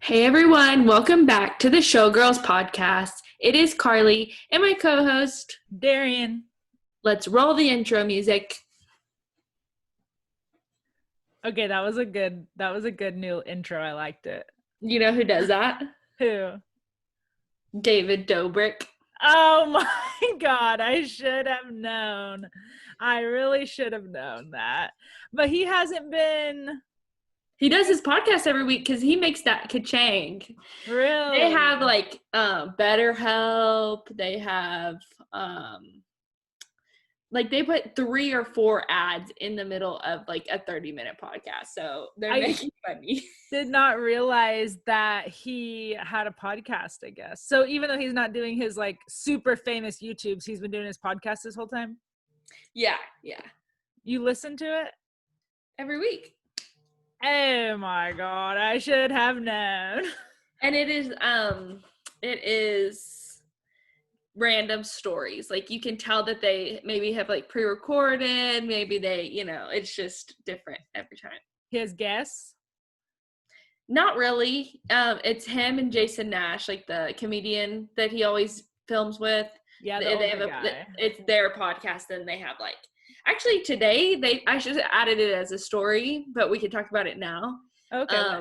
Hey everyone, welcome back to the Showgirls podcast. It is Carly and my co-host Darian. Let's roll the intro music. Okay, that was a good new intro. I liked it. You know who does that? Who? David Dobrik. Oh my God, I should have known. I really should have known that. But he hasn't been. He does his podcast every week because he makes that ka-chang. Really? They have like BetterHelp. They have like they put 3 or 4 ads in the middle of like a 30-minute podcast. So they're making money. Did not realize that he had a podcast, I guess. So even though he's not doing his like super famous YouTubes, he's been doing his podcast this whole time? Yeah. You listen to it? Every week. Oh my God, I should have known. And it is random stories. Like you can tell that they maybe have like pre-recorded, maybe they, it's just different every time. He has guests? Not really. It's him and Jason Nash, like the comedian that he always films with. Yeah, they have it's their podcast, and they have like actually today I should have added it as a story, but we can talk about it now. Okay.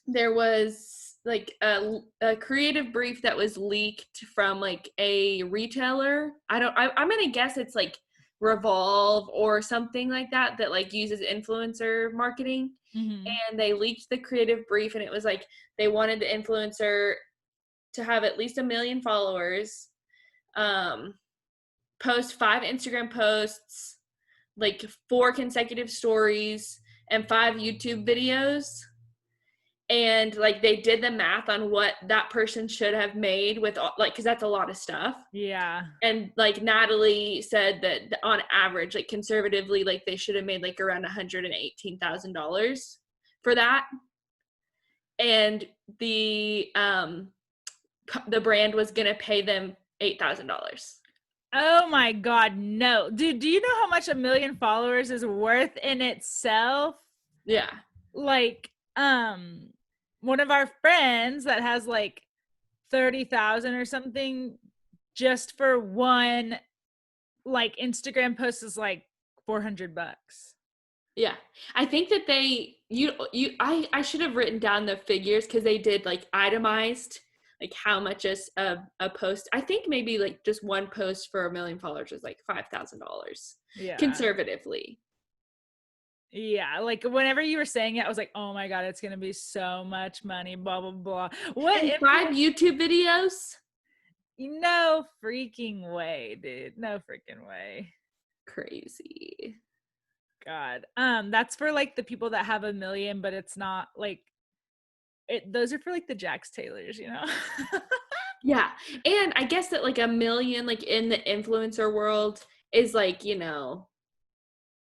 There was like a creative brief that was leaked from like a retailer. I'm gonna guess it's like Revolve or something like that like uses influencer marketing. Mm-hmm. And they leaked the creative brief, and it was like they wanted the influencer to have at least 1 million followers, post 5 Instagram posts, like 4 consecutive stories, and 5 YouTube videos. And like they did the math on what that person should have made with like, because that's a lot of stuff. Yeah. And like Natalie said that on average, like conservatively, like they should have made like around $118,000 for that. And the brand was gonna pay them $8,000. Oh my God, no. Dude, do you know how much 1 million followers is worth in itself? Yeah. Like, one of our friends that has like 30,000 or something just for one like Instagram post is like $400. Yeah. I think that I should have written down the figures because they did like itemized like how much is a post. I think maybe like just one post for 1 million followers was like $5,000. Yeah. Conservatively. Yeah, like whenever you were saying it, I was like, oh my God, it's gonna be so much money, blah blah blah. What? And 5 YouTube videos? No freaking way, dude. No freaking way. Crazy. God. That's for like the people that have 1 million, but it's not like those are for like the Jax Taylors, you know? Yeah. And I guess that like 1 million like in the influencer world is like,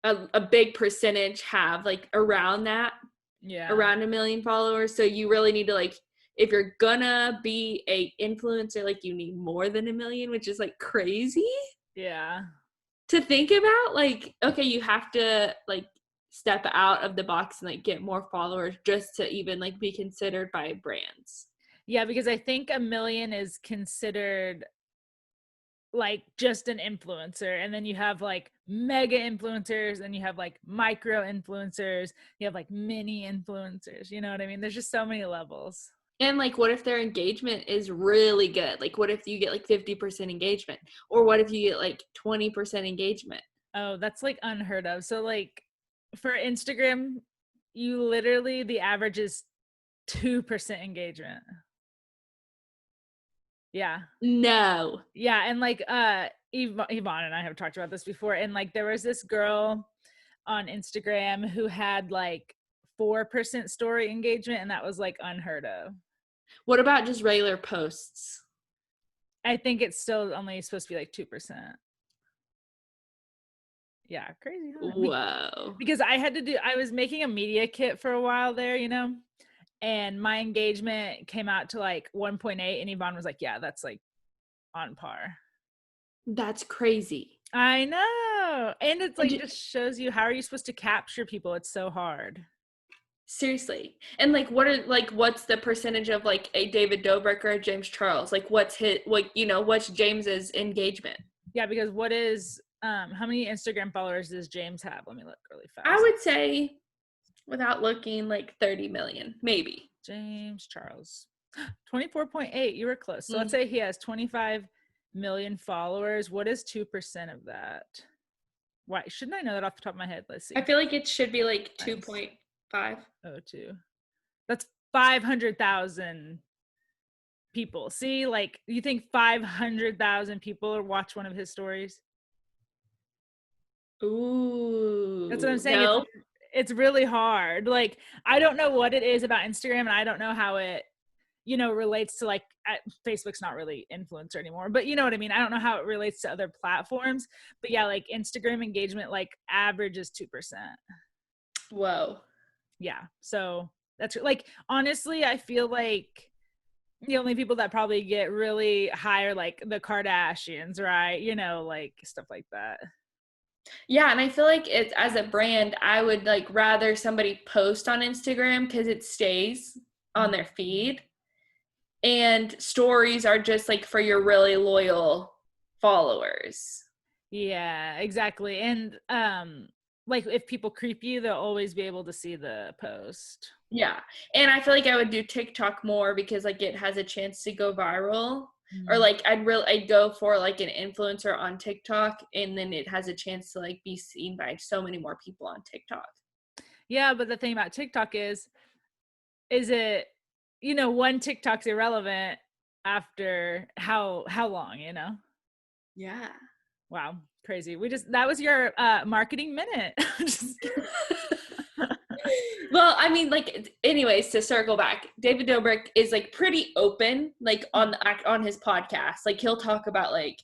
a big percentage have like around that. Yeah. Around 1 million followers. So you really need to like, if you're gonna be a influencer, like you need more than 1 million, which is like crazy. Yeah. To think about, like, okay, you have to like step out of the box and like get more followers just to even like be considered by brands. Yeah, because I think 1 million is considered like just an influencer, and then you have like mega influencers, and you have like micro influencers, you have like mini influencers, you know what I mean? There's just so many levels. And like, what if their engagement is really good? Like, what if you get like 50% engagement? Or what if you get like 20% engagement? Oh, that's like unheard of. So like for Instagram, you literally, the average is 2% engagement. Yeah. No. Yeah. And like Yvonne and I have talked about this before. And like there was this girl on Instagram who had like 4% story engagement, and that was like unheard of. What about just regular posts? I think it's still only supposed to be like 2%. Yeah, crazy. Huh? Whoa. Because I was making a media kit for a while there, and my engagement came out to like 1.8, and Yvonne was like, yeah, that's like on par. That's crazy. I know. And it's like, just shows you, how are you supposed to capture people? It's so hard. Seriously. And like what's the percentage of like a David Dobrik or a James Charles? Like what's what's James's engagement? Yeah, because what is how many Instagram followers does James have? Let me look really I fast. would say, without looking, like 30 million, maybe. James Charles. 24.8. You were close. So let's say he has 25 million followers. What is 2% of that? Why shouldn't I know that off the top of my head? Let's see. I feel like it should be like 2.5. Oh, 2. That's 500,000 people. See, like, you think 500,000 people watch one of his stories? Ooh. That's what I'm saying. No. It's really hard. Like, I don't know what it is about Instagram, and I don't know how it, relates to, like, Facebook's not really influencer anymore, but you know what I mean? I don't know how it relates to other platforms, but yeah, like Instagram engagement, like, average is 2%. Whoa. Yeah. So that's like, honestly, I feel like the only people that probably get really high are like the Kardashians, right? Like stuff like that. Yeah, and I feel like it's, as a brand, I would like rather somebody post on Instagram because it stays on their feed. And stories are just like for your really loyal followers. Yeah, exactly. And like if people creep you, they'll always be able to see the post. Yeah. And I feel like I would do TikTok more because like it has a chance to go viral. Or like I'd go for like an influencer on TikTok, and then it has a chance to like be seen by so many more people on TikTok. Yeah, but the thing about TikTok is it, one TikTok's irrelevant after how long, Yeah. Wow, crazy. That was your marketing minute. Well, I mean, like, anyways, to circle back, David Dobrik is like pretty open, like on his podcast. Like he'll talk about like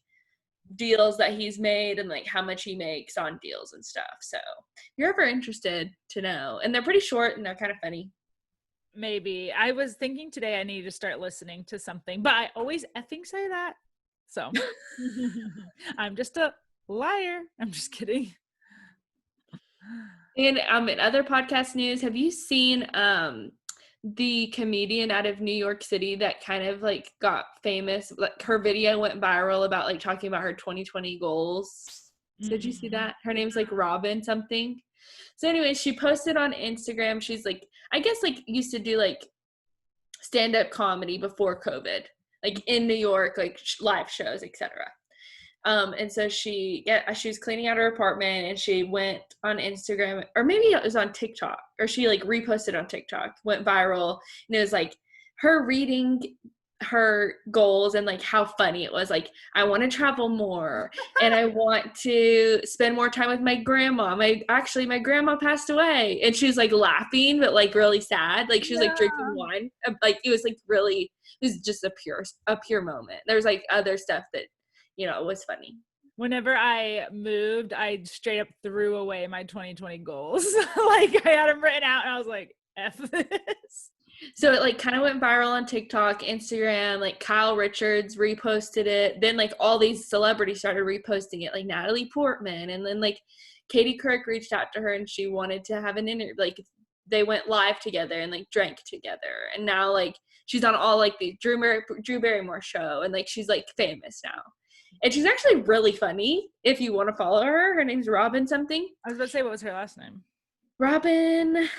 deals that he's made and like how much he makes on deals and stuff. So if you're ever interested to know, and they're pretty short and they're kind of funny. Maybe. I was thinking today I need to start listening to something, but I always effing say that. So I'm just a liar. I'm just kidding. And in other podcast news, have you seen the comedian out of New York City that kind of like got famous? Like her video went viral about like talking about her 2020 goals. So did you see that? Her name's like Robin something. So anyway, she posted on Instagram. She's like, I guess like used to do like stand-up comedy before COVID, like in New York, like live shows, etc. And so she was cleaning out her apartment, and she went on Instagram, or maybe it was on TikTok, or she like reposted on TikTok, went viral, and it was like her reading her goals and like how funny it was. Like, I want to travel more, and I want to spend more time with my grandma. My grandma passed away, and she was like laughing, but like really sad. Like she was like drinking wine. Like it was like really, it was just a pure moment. There's like other stuff that, it was funny. Whenever I moved, I straight up threw away my 2020 goals. Like I had them written out and I was like, F this. So it like kind of went viral on TikTok, Instagram, like Kyle Richards reposted it. Then like all these celebrities started reposting it, like Natalie Portman. And then like Katie Couric reached out to her and she wanted to have an interview. Like they went live together and like drank together. And now like she's on all like the Drew Barrymore show, and like she's like famous now. And she's actually really funny if you want to follow her. Her name's Robin something. I was about to say, what was her last name? Robin,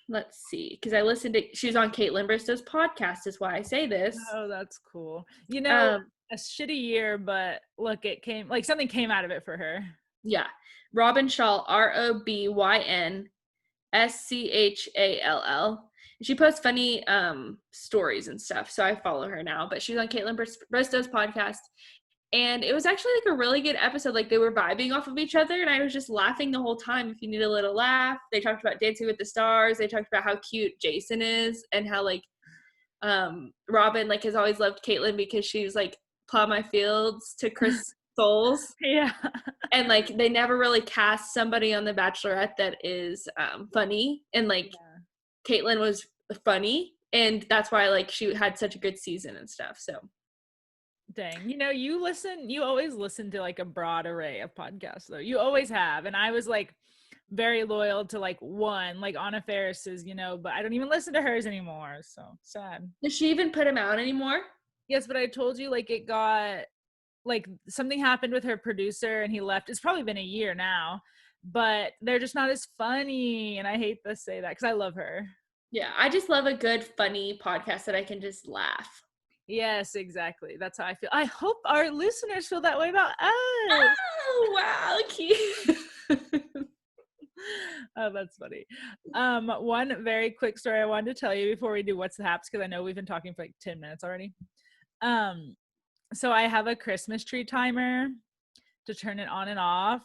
let's see, because I listened to, she's on Caitlin Bristow's podcast is why I say this. Oh, that's cool. A shitty year, but look, something came out of it for her. Yeah. Robin Schall, ROBYNSCHALL. She posts funny stories and stuff, so I follow her now. But she's on Caitlin Bristow's podcast. And it was actually like a really good episode. Like they were vibing off of each other, and I was just laughing the whole time. If you need a little laugh, they talked about Dancing with the Stars. They talked about how cute Jason is, and how like Robin like has always loved Caitlin because she was like Plow My Fields to Chris Soules. Yeah. And like they never really cast somebody on The Bachelorette that is funny, and like Caitlin was funny, and that's why like she had such a good season and stuff. So. Dang. You always listen to like a broad array of podcasts though. You always have. And I was like, very loyal to like one, like Anna Faris's, but I don't even listen to hers anymore. So sad. Does she even put him out anymore? Yes, but I told you like it got like something happened with her producer and he left. It's probably been a year now, but they're just not as funny. And I hate to say that because I love her. Yeah, I just love a good, funny podcast that I can just laugh. Yes, exactly. That's how I feel. I hope our listeners feel that way about us. Oh, wow, cute. Oh, that's funny. One very quick story I wanted to tell you before we do What's the Haps, because I know we've been talking for like 10 minutes already. So I have a Christmas tree timer to turn it on and off.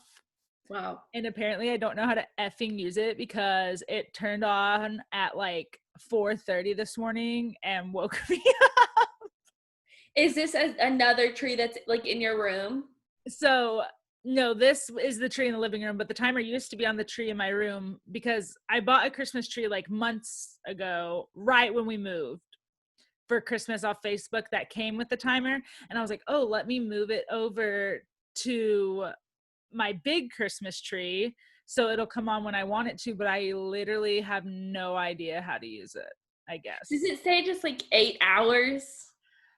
Wow. And apparently I don't know how to effing use it because it turned on at like 4:30 this morning and woke me up. Is this another tree that's like in your room? So no, this is the tree in the living room, but the timer used to be on the tree in my room because I bought a Christmas tree like months ago, right when we moved for Christmas off Facebook that came with the timer. And I was like, oh, let me move it over to my big Christmas tree so it'll come on when I want it to, but I literally have no idea how to use it, I guess. Does it say just like 8 hours?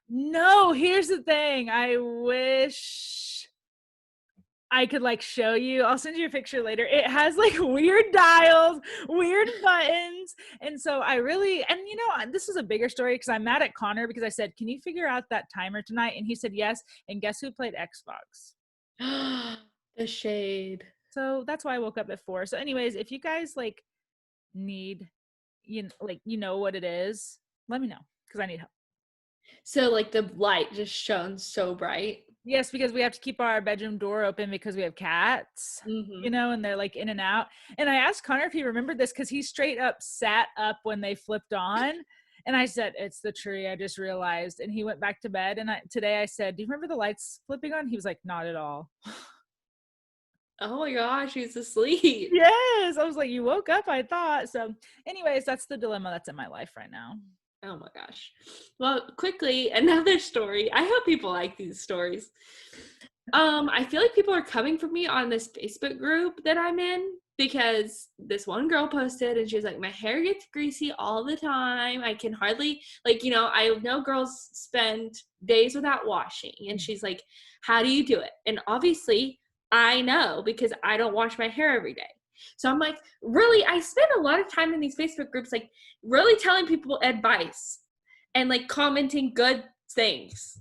No, here's the thing. I wish I could like show you. I'll send you a picture later. It has like weird dials, weird buttons. And so I really, and this is a bigger story because I'm mad at Connor because I said, can you figure out that timer tonight? And he said, yes. And guess who played Xbox? The shade. So that's why I woke up at 4. So anyways, if you guys like need, what it is, let me know because I need help. So like the light just shone so bright. Yes, because we have to keep our bedroom door open because we have cats, and they're like in and out. And I asked Connor if he remembered this because he straight up sat up when they flipped on. And I said, it's the tree. I just realized. And he went back to bed. And today I said, do you remember the lights flipping on? He was like, not at all. Oh my gosh, he's asleep. Yes. I was like, you woke up, I thought. So anyways, that's the dilemma that's in my life right now. Oh my gosh. Well, quickly, another story. I hope people like these stories. I feel like people are coming for me on this Facebook group that I'm in because this one girl posted and she was like, my hair gets greasy all the time. I can hardly, I know girls spend days without washing. And she's like, how do you do it? And obviously, I know because I don't wash my hair every day. So I'm like, really, I spend a lot of time in these Facebook groups, like really telling people advice and like commenting good things.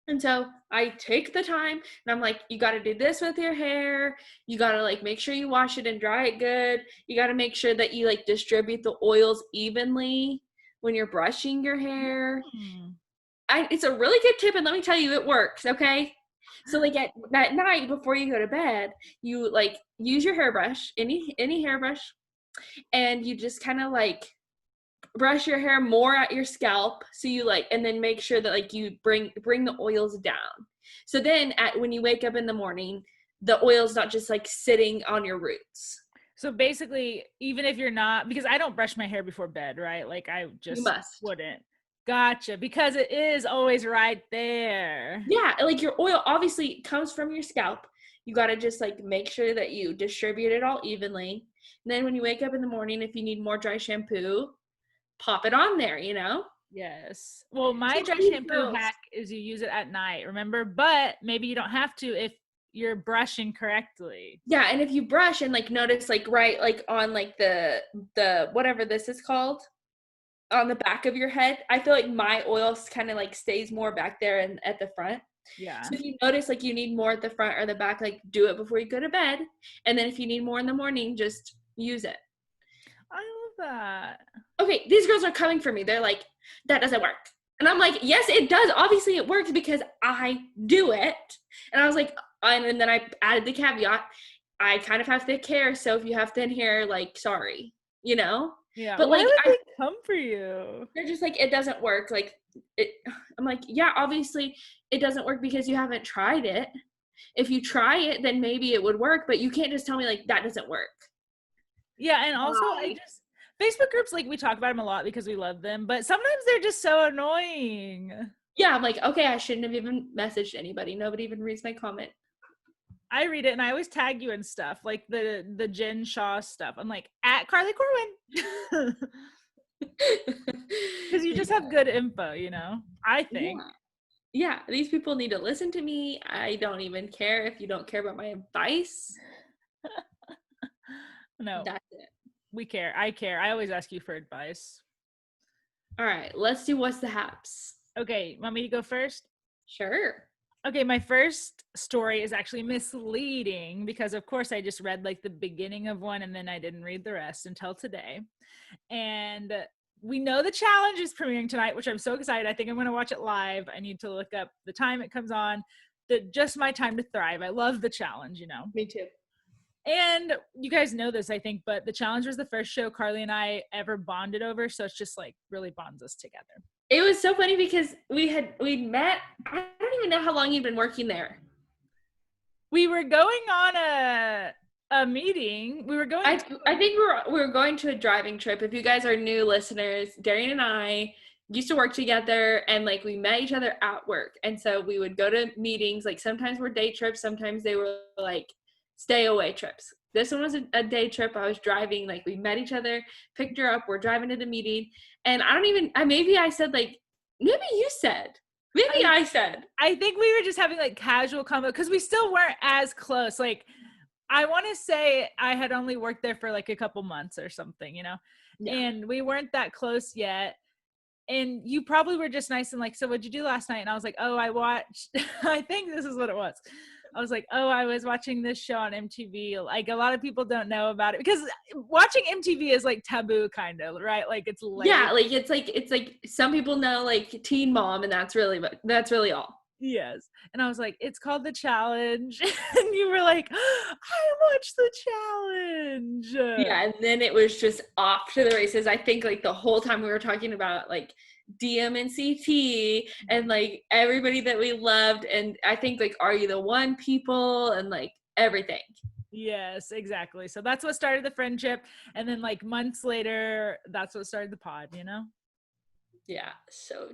And so I take the time and I'm like, you got to do this with your hair. You got to like make sure you wash it and dry it good. You got to make sure that you like distribute the oils evenly when you're brushing your hair. It's a really good tip. And let me tell you, it works. Okay. So like at night before you go to bed, you like use your hairbrush, any hairbrush, and you just kind of like brush your hair more at your scalp. So you like, and then make sure that like you bring the oils down. So then when you wake up in the morning, the oil's not just like sitting on your roots. So basically, even if you're not, because I don't brush my hair before bed, right? Like I just wouldn't. Gotcha. Because it is always right there. Yeah. Like your oil obviously comes from your scalp. You got to just like make sure that you distribute it all evenly. And then when you wake up in the morning, if you need more dry shampoo, pop it on there, Yes. Well, my dry shampoo hack is you use it at night, remember? But maybe you don't have to if you're brushing correctly. Yeah. And if you brush and like notice like right, like on like the whatever this is called, on the back of your head, I feel like my oil kind of like stays more back there and at the front. Yeah. So if you notice like you need more at the front or the back, like do it before you go to bed. And then if you need more in the morning, just use it. I love that. Okay, these girls are coming for me. They're like, that doesn't work. And I'm like, yes, it does. Obviously it works because I do it. And I was like, and then I added the caveat, I kind of have thick hair. So if you have thin hair, like, sorry, Yeah. But why like, would they come for you? They're just like, it doesn't work. Like, I'm like, yeah, obviously it doesn't work because you haven't tried it. If you try it, then maybe it would work. But you can't just tell me like that doesn't work. Yeah, and also Facebook groups, like we talk about them a lot because we love them, but sometimes they're just so annoying. Yeah, I'm like, okay, I shouldn't have even messaged anybody. Nobody even reads my comment. I read it and I always tag you and stuff, like the Jen Shaw stuff. I'm like, at Carly Corwin. Because you just have good info, I think. Yeah. Yeah, these people need to listen to me. I don't even care if you don't care about my advice. No, That's it. we care. I care. I always ask you for advice. All right, let's do what's the haps. Okay, want me to go first? Sure. Okay, my first story is actually misleading because, of course, I just read like the beginning of one and then I didn't read the rest until today. And we know the challenge is premiering tonight, which I'm so excited. I think I'm going to watch it live. I need to look up the time it comes on. Just my time to thrive. I love the challenge, Me too. And you guys know this, I think, but the challenge was the first show Carly and I ever bonded over. So it's just like really bonds us together. It was so funny because we'd met. I don't even know how long you'd been working there. We were going on a meeting. We were going. I think we were going to a driving trip. If you guys are new listeners, Darian and I used to work together, and like we met each other at work, and so we would go to meetings. Like sometimes were day trips, sometimes they were like stay away trips. This one was a day trip. I was driving. Like we met each other, picked her up. We're driving to the meeting, and maybe I said like maybe you said. Maybe I said. I think we were just having like casual convo because we still weren't as close. Like, I want to say I had only worked there for like a couple months or something, Yeah. and we weren't that close yet. And you probably were just nice and like, so what'd you do last night? And I was like, oh, I watched, I think this is what it was. I was like, oh, I was watching this show on MTV. Like a lot of people don't know about it because watching MTV is like taboo kind of, right? Like it's late. Yeah, like it's like some people know like Teen Mom and that's really all. Yes. And I was like, it's called The Challenge. And you were like, I watched The Challenge. Yeah, and then it was just off to the races. I think like the whole time we were talking about like DM and CT and like everybody that we loved, and I think like Are You the One people and like everything. Yes, exactly. So that's what started the friendship. And then like months later, that's what started the pod, Yeah, so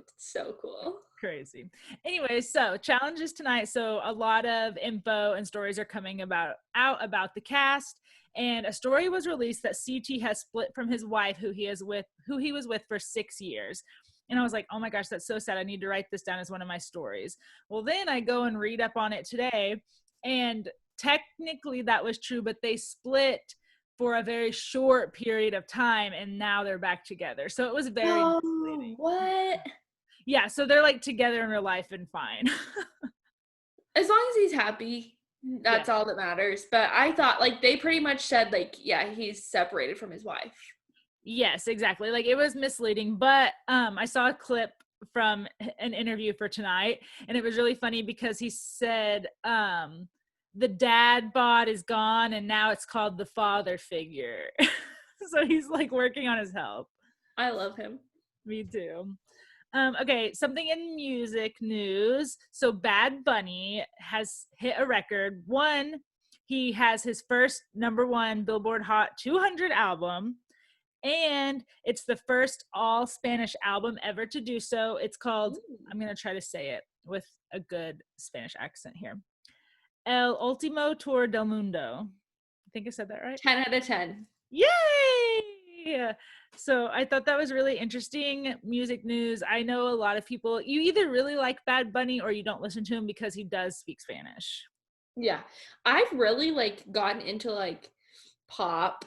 cool. Crazy. Anyway, so challenges tonight. So a lot of info and stories are coming out about the cast. And a story was released that CT has split from his wife, who he was with for 6 years. And I was like, oh my gosh, that's so sad. I need to write this down as one of my stories. Well, then I go and read up on it today. And technically that was true, but they split for a very short period of time. And now they're back together. So it was very misleading. What? Yeah, so they're like together in real life and fine. As long as he's happy, that's all that matters. But I thought like they pretty much said like, yeah, he's separated from his wife. Yes, exactly. Like it was misleading, but I saw a clip from an interview for tonight and it was really funny because he said the dad bod is gone and now it's called the father figure. So he's like working on his health. I love him. Me too. Okay, something in music news. So Bad Bunny has hit a record. He has his first #1 Billboard Hot 200 album, and it's the first all Spanish album ever to do so. It's called, I'm going to try to say it with a good Spanish accent here, El Último Tour del Mundo. I think I said that right. 10 out of 10. Yay! So I thought that was really interesting music news. I know a lot of people, you either really like Bad Bunny or you don't listen to him because he does speak Spanish. Yeah. I've really like gotten into like pop,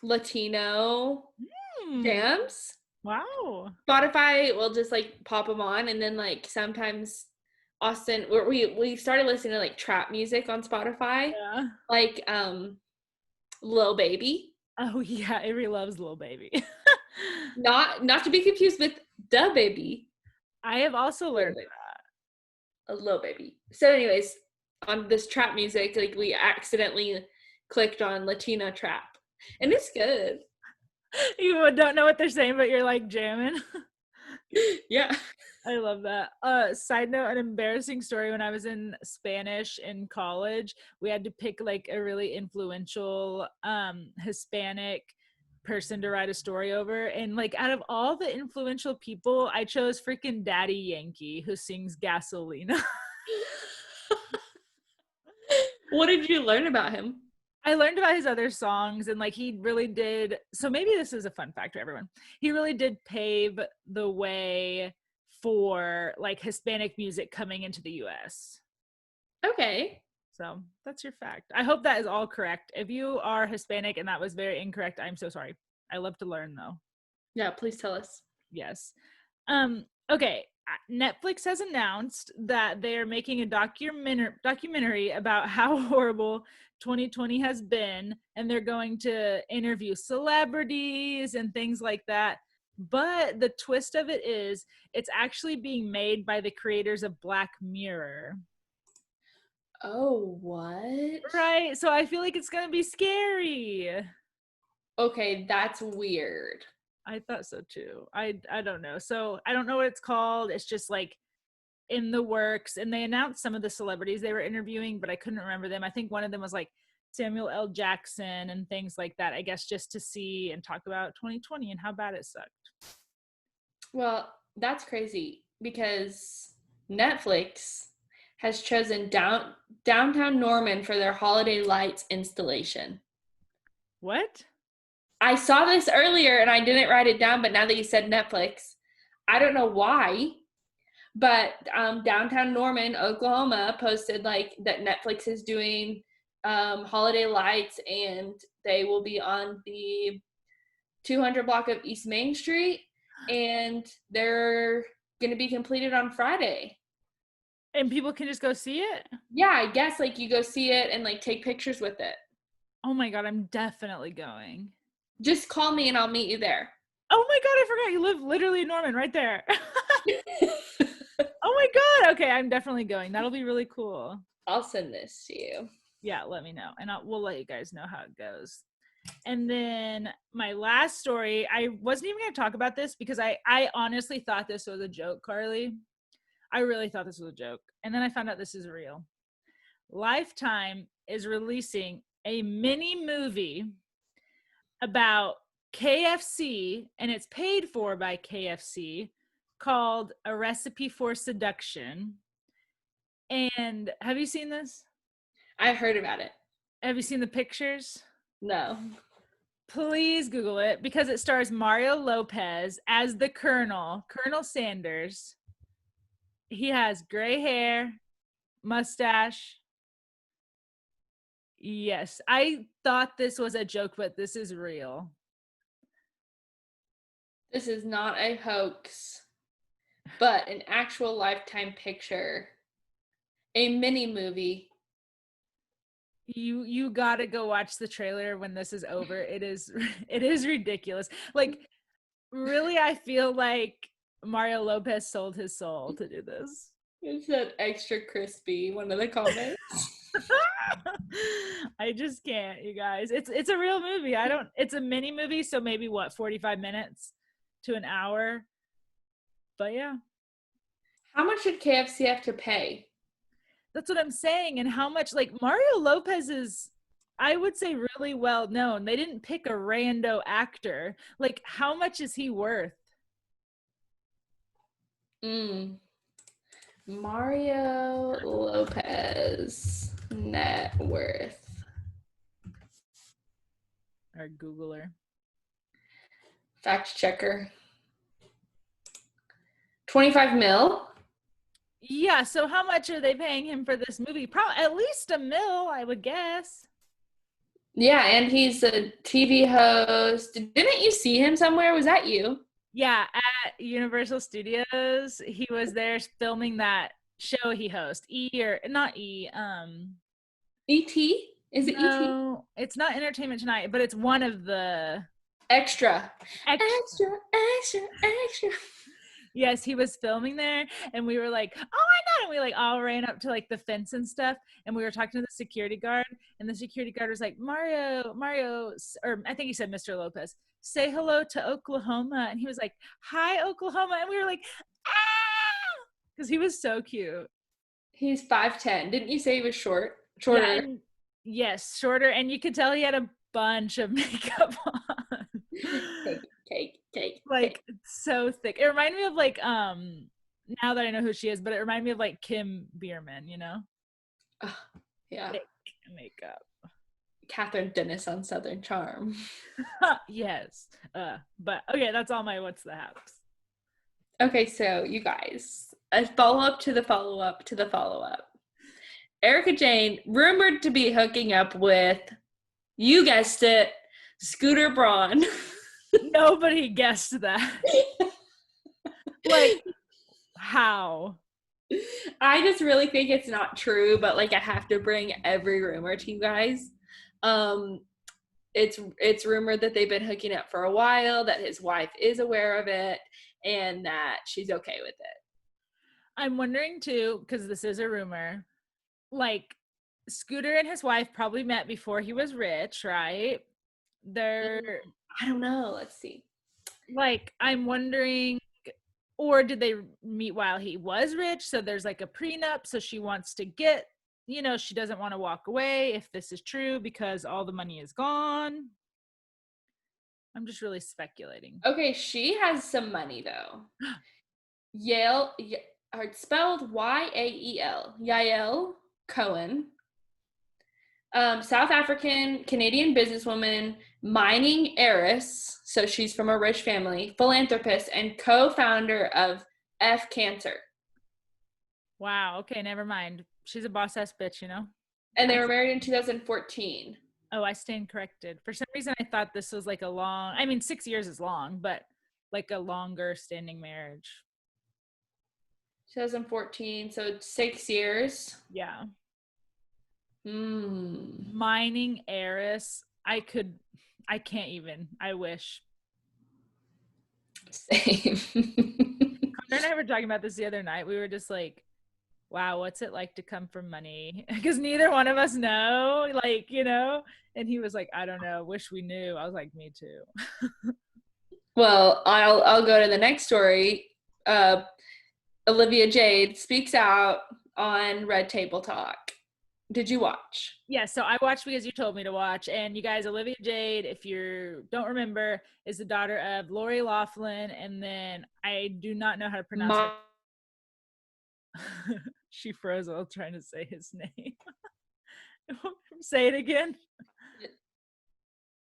Latino jams. Wow. Spotify will just like pop them on, and then like sometimes Austin, we started listening to like trap music on Spotify. Yeah. Like Lil Baby. Oh yeah, Avery loves Lil Baby. Not to be confused with Da Baby. I have also learned that. A Lil Baby. So anyways, on this trap music, like we accidentally clicked on Latina trap. And it's good. You don't know what they're saying, but you're like jamming. Yeah. I love that. Side note, an embarrassing story. When I was in Spanish in college, we had to pick like a really influential Hispanic person to write a story over. And like out of all the influential people, I chose freaking Daddy Yankee, who sings Gasolina. What did you learn about him? I learned about his other songs, and like he really did. So maybe this is a fun fact for everyone. He really did pave the way for like Hispanic music coming into the US. Okay. So that's your fact. I hope that is all correct. If you are Hispanic and that was very incorrect, I'm so sorry. I love to learn though. Yeah, please tell us. Yes. Okay. Netflix has announced that they are making a documentary about how horrible 2020 has been, and they're going to interview celebrities and things like that. But the twist of it is it's actually being made by the creators of Black Mirror. Oh, what? Right. So I feel like it's going to be scary. Okay, that's weird. I thought so too. I don't know. So I don't know what it's called. It's just like in the works, and they announced some of the celebrities they were interviewing, but I couldn't remember them. I think one of them was like Samuel L. Jackson and things like that, I guess, just to see and talk about 2020 and how bad it sucked. Well, that's crazy because Netflix has chosen downtown Norman for their holiday lights installation. What? I saw this earlier and I didn't write it down, but now that you said Netflix, I don't know why, but downtown Norman, Oklahoma, posted like that Netflix is doing holiday lights, and they will be on the 200 block of East Main Street, and they're going to be completed on Friday. And people can just go see it? Yeah, I guess like you go see it and like take pictures with it. Oh my God, I'm definitely going. Just call me and I'll meet you there. Oh my God, I forgot you live literally in Norman right there. Oh my God. Okay, I'm definitely going. That'll be really cool. I'll send this to you. Yeah, let me know. And we'll let you guys know how it goes. And then my last story, I wasn't even going to talk about this because I honestly thought this was a joke, Carly. I really thought this was a joke. And then I found out this is real. Lifetime is releasing a mini movie about KFC, and it's paid for by KFC, called A Recipe for Seduction. And have you seen this? I heard about it. Have you seen the pictures? No. Please Google it because it stars Mario Lopez as the Colonel Sanders. He has gray hair, mustache. Yes, I thought this was a joke, but this is real. This is not a hoax, but an actual Lifetime picture. A mini movie. You gotta go watch the trailer when this is over. It is ridiculous. Like, really, I feel like Mario Lopez sold his soul to do this. It said extra crispy, one of the comments. I just can't, you guys. It's a real movie. It's a mini movie, so maybe what, 45 minutes to an hour. But yeah. How much did KFC have to pay? That's what I'm saying. And how much, like, Mario Lopez is, I would say, really well known. They didn't pick a rando actor. Like, how much is he worth? Mario Lopez net worth. Or Googler. Fact checker. 25 mil. Yeah, so how much are they paying him for this movie? Probably at least $1 million, I would guess. Yeah, and he's a TV host. Didn't you see him somewhere? Was that you? Yeah, at Universal Studios. He was there filming that show he hosts. E.T.? Is it E.T.? No, it's not Entertainment Tonight, but it's one of the Extra. extra. Extra. Yes, he was filming there, and we were like, oh my God, and we like all ran up to like the fence and stuff, and we were talking to the security guard, and the security guard was like, Mario, or I think he said Mr. Lopez, say hello to Oklahoma. And he was like, hi, Oklahoma. And we were like, ah, because he was so cute. He's 5'10". Didn't you say he was shorter? Yeah, yes, shorter, and you could tell he had a bunch of makeup on. Cake. Like, so thick. It reminded me of like now that I know who she is, but it reminded me of like Kim Bierman, you know? Yeah. makeup. Catherine Dennis on Southern Charm. Yes. But okay, that's all my what's the haps. Okay, so you guys, a follow-up to the follow-up to the follow-up. Erica Jane rumored to be hooking up with, you guessed it, Scooter Braun. Nobody guessed that. Like, how? I just really think it's not true, but like I have to bring every rumor to you guys. It's rumored that they've been hooking up for a while, that his wife is aware of it, and that she's okay with it. I'm wondering too, because this is a rumor, like Scooter and his wife probably met before he was rich, right? They're I don't know. Let's see. like, I'm wondering, or did they meet while he was rich? So there's like a prenup. So she wants to get, she doesn't want to walk away if this is true because all the money is gone. I'm just really speculating. Okay, she has some money though. Yale, spelled Yael, Yael Cohen. South African Canadian businesswoman, mining heiress, so she's from a rich family, philanthropist, and co-founder of F Cancer. Wow. Okay, never mind. She's a boss ass bitch, And they were married in 2014. Oh, I stand corrected. For some reason, I thought this was like 6 years is long, but like a longer standing marriage. 2014, so 6 years. Yeah. Hmm. Mining heiress. I can't even. I wish. Same. Connor and I were talking about this the other night. We were just like, wow, what's it like to come from money? Because neither one of us know, and he was like, I don't know, wish we knew. I was like, me too. Well, I'll go to the next story. Olivia Jade speaks out on Red Table Talk. Did you watch? Yeah, so I watched because you told me to watch. And you guys, Olivia Jade, if you don't remember, is the daughter of Lori Loughlin. And then I do not know how to pronounce it. She froze while trying to say his name. Say it again.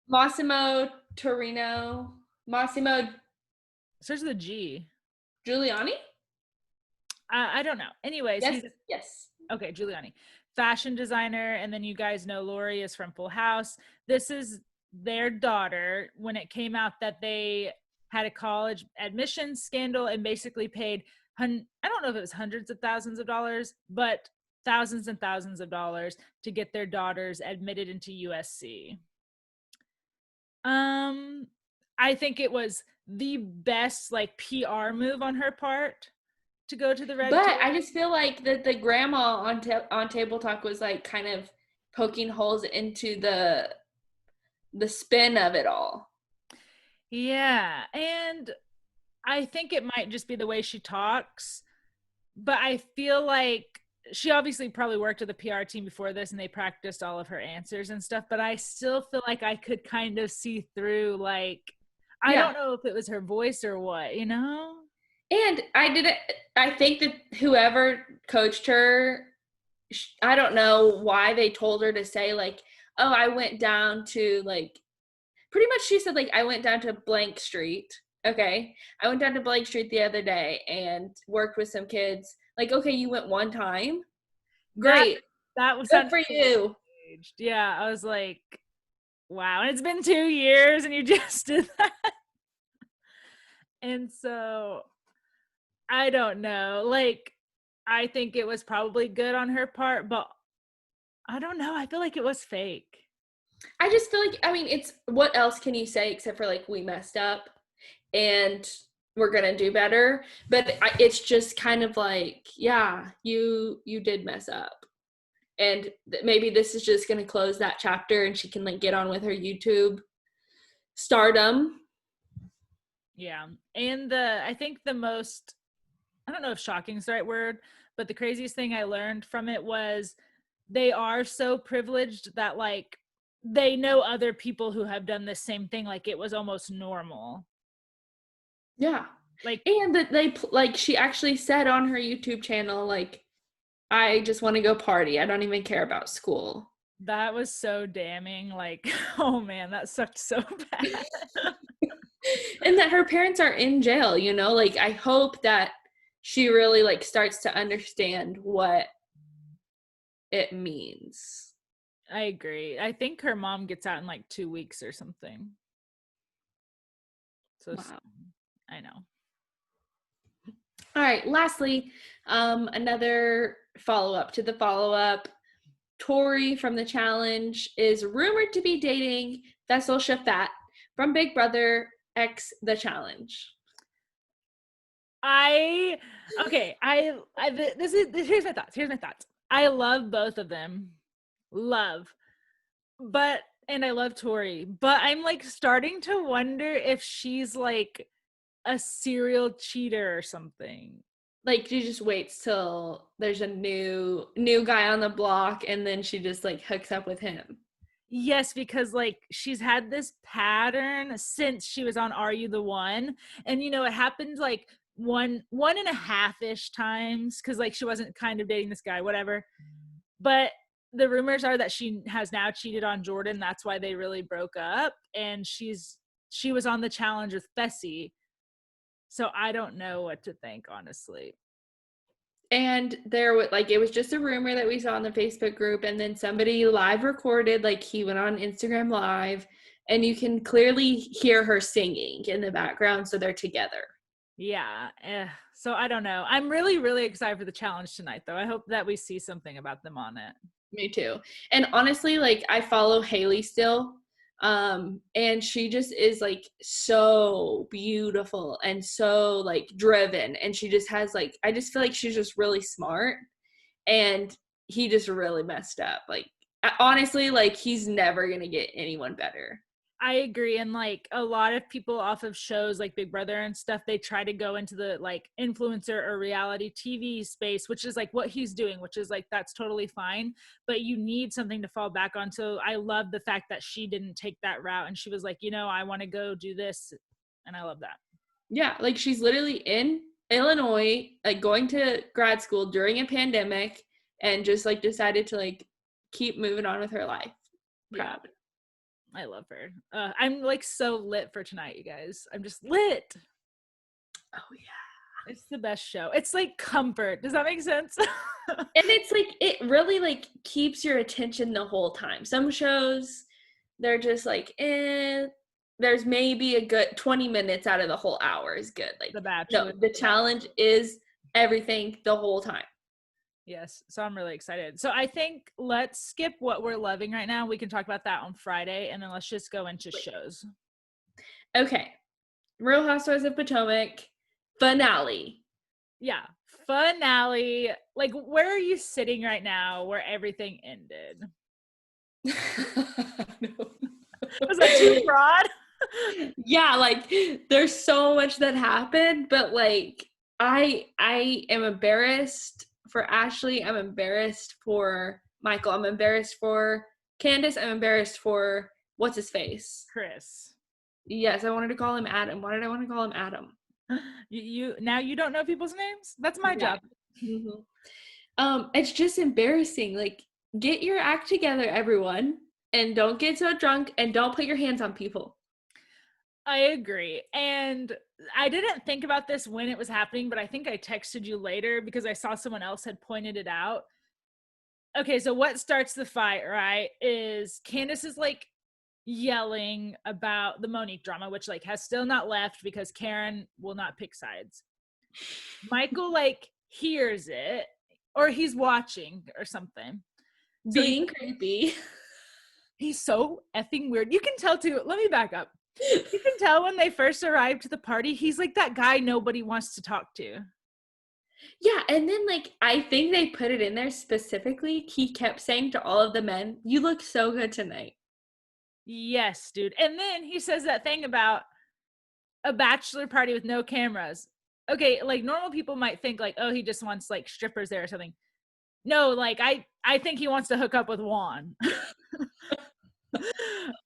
Massimo Torino. Massimo. Starts with a G. Giuliani? I don't know. Anyways. Yes. Okay, Giuliani. Fashion designer. And then you guys know Lori is from Full House. This is their daughter. When it came out that they had a college admissions scandal and basically paid, I don't know if it was hundreds of thousands of dollars, but thousands and thousands of dollars to get their daughters admitted into USC. I think it was the best like PR move on her part to go to the red but table. I just feel like that the grandma on Table Talk was like kind of poking holes into the spin of it all. Yeah, and I think it might just be the way she talks, but I feel like she obviously probably worked with the PR team before this and they practiced all of her answers and stuff, but I still feel like I could kind of see through, like, I don't know if it was her voice or what, And I think that whoever coached her, I don't know why they told her to say like, oh, I went down to like, pretty much she said like, I went down to blank street. Okay. I went down to blank street the other day and worked with some kids. Like, okay, you went one time. Great. That was good for you. Yeah. I was like, wow. And it's been 2 years and you just did that. And so I don't know. Like, I think it was probably good on her part, but I don't know. I feel like it was fake. I just feel like, I mean, it's, what else can you say except for like, we messed up and we're going to do better. But it's just kind of like, yeah, you did mess up. And maybe this is just going to close that chapter and she can like get on with her YouTube stardom. Yeah. And I think the most, I don't know if shocking is the right word, but the craziest thing I learned from it was they are so privileged that like they know other people who have done the same thing. Like it was almost normal. Yeah. Like, and that they like, she actually said on her YouTube channel, like, I just want to go party. I don't even care about school. That was so damning. Like, oh man, that sucked so bad. And that her parents are in jail, you know? Like, I hope that she really, like, starts to understand what it means. I agree. I think her mom gets out in like 2 weeks or something. So Wow. I know. All right, lastly, another follow-up to the follow-up. Tori from The Challenge is rumored to be dating Vessel Shafat from Big Brother X The Challenge. Here's my thoughts. I love both of them. And I love Tori, but I'm like starting to wonder if she's like a serial cheater or something. Like, she just waits till there's a new guy on the block, and then she just like hooks up with him. Yes, because like she's had this pattern since she was on Are You the One? And it happened like one and a half-ish times because like she wasn't kind of dating this guy, whatever. But the rumors are that she has now cheated on Jordan. That's why they really broke up. And she was on the challenge with Fessy. So I don't know what to think, honestly. And there was like, it was just a rumor that we saw in the Facebook group, and then somebody live recorded, like he went on Instagram Live, and you can clearly hear her singing in the background, so they're together. Yeah. So I don't know. I'm really, really excited for the challenge tonight, though. I hope that we see something about them on it. Me too. And honestly, like, I follow Haley still, and she just is like so beautiful and so like driven, and she just has like, I just feel like she's just really smart, and he just really messed up. Like, honestly, like, he's never gonna get anyone better. I agree. And like a lot of people off of shows like Big Brother and stuff, they try to go into the like influencer or reality TV space, which is like what he's doing, which is like, that's totally fine. But you need something to fall back on. So I love the fact that she didn't take that route. And she was like, I want to go do this. And I love that. Yeah, like, she's literally in Illinois, like going to grad school during a pandemic, and just like decided to like keep moving on with her life. Proud. Yeah, I love her. I'm like so lit for tonight, you guys. I'm just lit. Oh yeah. It's the best show. It's like comfort. Does that make sense? And it's like, it really like keeps your attention the whole time. Some shows, they're just like, there's maybe a good 20 minutes out of the whole hour is good. Like, The no, Bachelor. the challenge is everything the whole time. Yes. So I'm really excited. So I think let's skip what we're loving right now. We can talk about that on Friday. And then let's just go into shows. Okay. Real Housewives of Potomac finale. Yeah. Finale. Like, where are you sitting right now where everything ended? No. Was that too broad? Yeah, like, there's so much that happened, but like, I am embarrassed for Ashley. I'm embarrassed for Michael. I'm embarrassed for Candace. I'm embarrassed for what's his face. Chris. Yes, I wanted to call him Adam. Why did I want to call him Adam? You now you don't know people's names? That's my job. It's just embarrassing. Like, get your act together, everyone, and don't get so drunk, and don't put your hands on people. I agree. And I didn't think about this when it was happening, but I think I texted you later because I saw someone else had pointed it out. Okay, so what starts the fight, right, is Candace is like yelling about the Monique drama, which like has still not left because Karen will not pick sides. Michael like hears it, or he's watching or something. So Being creepy. He's so effing weird. You can tell too. Let me back up. You can tell when they first arrived to the party, he's like that guy nobody wants to talk to. Yeah, and then like, I think they put it in there specifically. He kept saying to all of the men, "You look so good tonight." Yes, dude. And then he says that thing about a bachelor party with no cameras. Okay, like normal people might think like, oh, he just wants like strippers there or something. No, like I think he wants to hook up with Juan.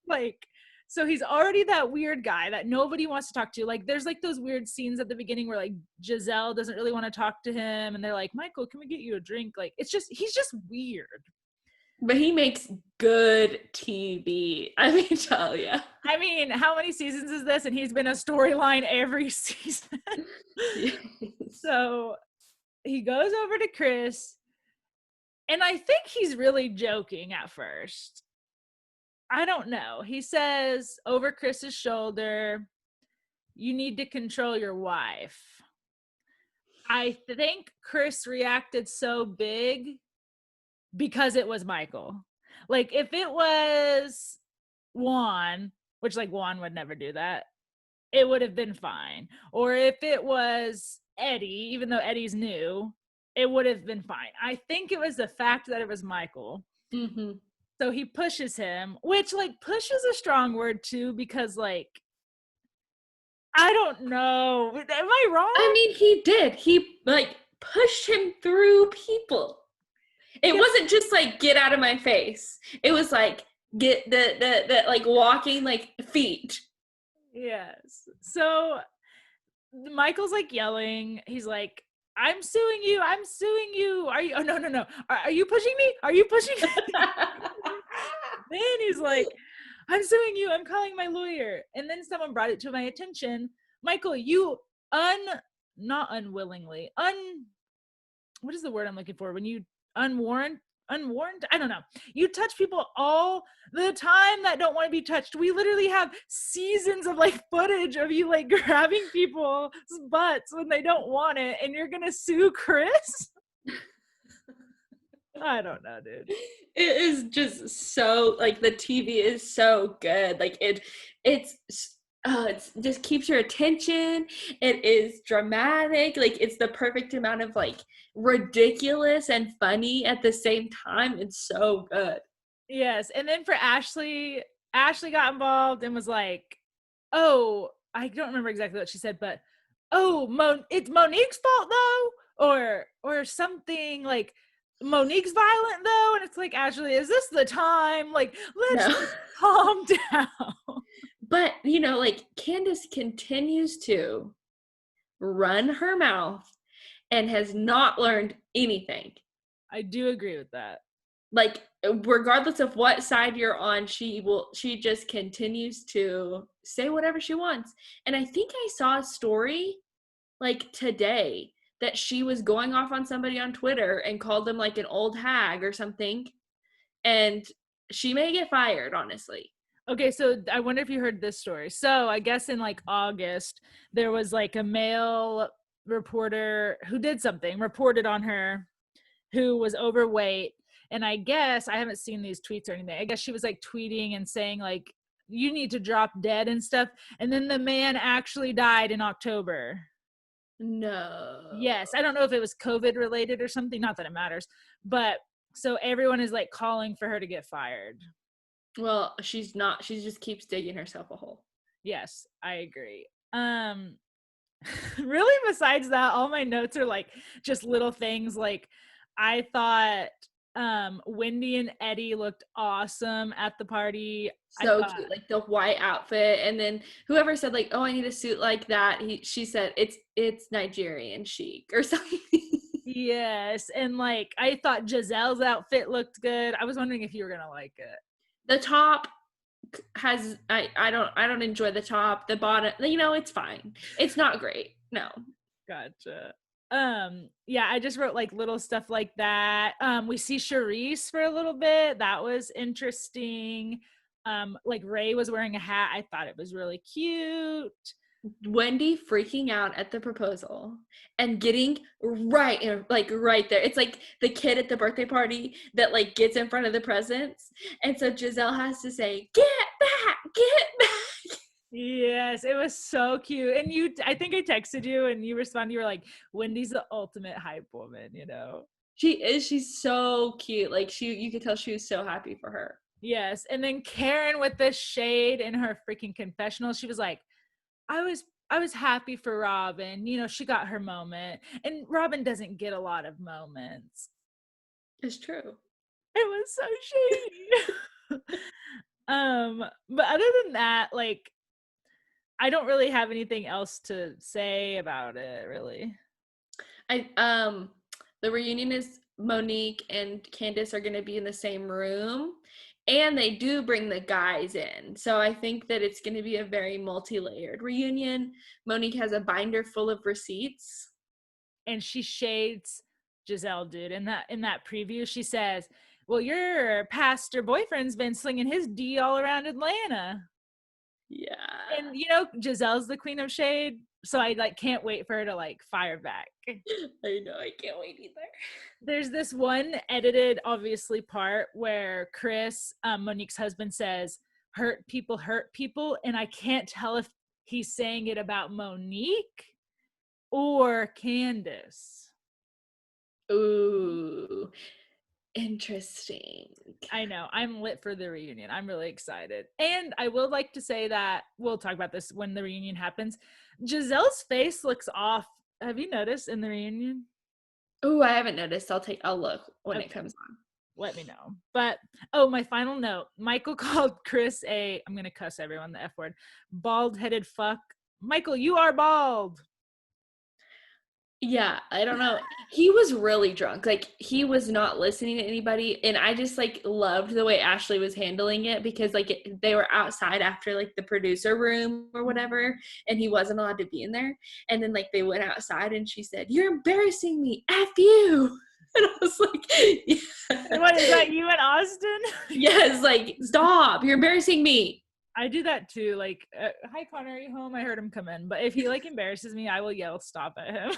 Like, so he's already that weird guy that nobody wants to talk to. Like, there's like those weird scenes at the beginning where like Giselle doesn't really want to talk to him, and they're like, Michael, can we get you a drink? Like, it's just, he's just weird. But he makes good TV. I mean, tell ya. I mean, how many seasons is this? And he's been a storyline every season. Yes. So he goes over to Chris, and I think he's really joking at first. I don't know. He says over Chris's shoulder, "You need to control your wife." I think Chris reacted so big because it was Michael. Like, if it was Juan, which like Juan would never do that, it would have been fine. Or if it was Eddie, even though Eddie's new, it would have been fine. I think it was the fact that it was Michael. Mm-hmm. So he pushes him, which like push is a strong word too, because like, I don't know. Am I wrong? I mean, he did. He like pushed him through people. It wasn't just like get out of my face. It was like get the like walking like feet. Yes. So Michael's like yelling. He's like, "I'm suing you. I'm suing you. Are you? Oh, no, no, no. Are you pushing me? Are you pushing me?" Then he's like, "I'm suing you. I'm calling my lawyer." And then someone brought it to my attention. Michael, you not unwillingly, what is the word I'm looking for? When you unwarranted, I don't know. You touch people all the time that don't want to be touched. We literally have seasons of like footage of you like grabbing people's butts when they don't want it, and you're gonna sue Chris? I don't know, dude. It is just so like the TV is so good. Like it's just keeps your attention. It is dramatic. Like it's the perfect amount of like ridiculous and funny at the same time. It's so good. Yes. And then for Ashley got involved and was like, "Oh, I don't remember exactly what she said, but it's Monique's fault though," or something like, "Monique's violent though," and it's like, Ashley, is this the time? Like, let's No. just calm down. But you know, like Candace continues to run her mouth and has not learned anything. I do agree with that. Like regardless of what side you're on, she just continues to say whatever she wants. And I think I saw a story like today that she was going off on somebody on Twitter and called them like an old hag or something, and she may get fired, honestly. Okay, so I wonder if you heard this story. So I guess in like August, there was like a male reporter who did something, reported on her, who was overweight. And I guess I haven't seen these tweets or anything. I guess she was like tweeting and saying like, "You need to drop dead" and stuff. And then the man actually died in October. No. Yes, I don't know if it was COVID related or something. Not that it matters, but so everyone is like calling for her to get fired. Well, she's not. She just keeps digging herself a hole. Yes, I agree. Really, besides that, all my notes are like just little things. Like, I thought Wendy and Eddie looked awesome at the party. So cute, like the white outfit, and then whoever said like, "Oh, I need a suit like that," she said it's Nigerian chic or something. Yes, and like I thought Giselle's outfit looked good. I was wondering if you were gonna like it. The top has I don't enjoy the top. The bottom, you know, it's fine. It's not great. No. Gotcha. Yeah, I just wrote like little stuff like that. We see Charisse for a little bit. That was interesting. Like Ray was wearing a hat. I thought it was really cute. Wendy freaking out at the proposal and getting right there. It's like the kid at the birthday party that like gets in front of the presents, and so Giselle has to say, "Get back, get back." Yes, it was so cute. And I think I texted you and you responded, you were like, "Wendy's the ultimate hype woman, you know?" She is. She's so cute. Like you could tell she was so happy for her. Yes. And then Karen with the shade in her freaking confessional, she was like, I was happy for Robin. You know, she got her moment. And Robin doesn't get a lot of moments. It's true. It was so shady. But other than that, like, I don't really have anything else to say about it, really. The reunion is Monique and Candace are going to be in the same room, and they do bring the guys in. So I think that it's going to be a very multi-layered reunion. Monique has a binder full of receipts. And she shades Giselle, dude. In that preview, she says, well, your pastor boyfriend's been slinging his D all around Atlanta. Yeah. And Giselle's the queen of shade, so I can't wait for her to fire back. I know, I can't wait either. There's this one edited, obviously, part where Chris, Monique's husband, says, hurt people, and I can't tell if he's saying it about Monique or Candace. Ooh, interesting. I know. I'm lit for the reunion. I'm really excited. And I will like to say that we'll talk about this when the reunion happens. Giselle's face looks off. Have you noticed in the reunion? Oh, I haven't noticed. I'll look when Okay. it comes on. Let me know. But my final note. Michael called Chris I'm gonna cuss everyone the F word. Bald-headed fuck. Michael, you are bald. Yeah, I don't know. He was really drunk. He was not listening to anybody, and I just loved the way Ashley was handling it, because they were outside after the producer room or whatever, and he wasn't allowed to be in there. And then they went outside, and she said, "You're embarrassing me. F you." And I was like, yeah. What is that, you in Austin? Yes, stop. You're embarrassing me. I do that too. Hi Connor, are you home? I heard him come in. But if he embarrasses me, I will yell stop at him.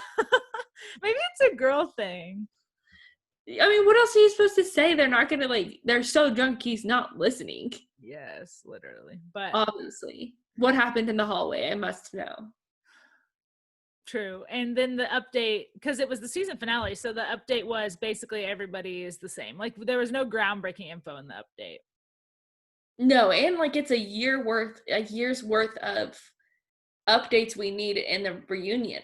Maybe it's a girl thing. I mean, what else are you supposed to say? They're not gonna they're so drunk he's not listening. Yes, literally. But obviously, what happened in the hallway? I must know. True. And then the update, because it was the season finale, so the update was basically everybody is the same. There was no groundbreaking info in the update. No, and it's a year's worth of updates we need in the reunion.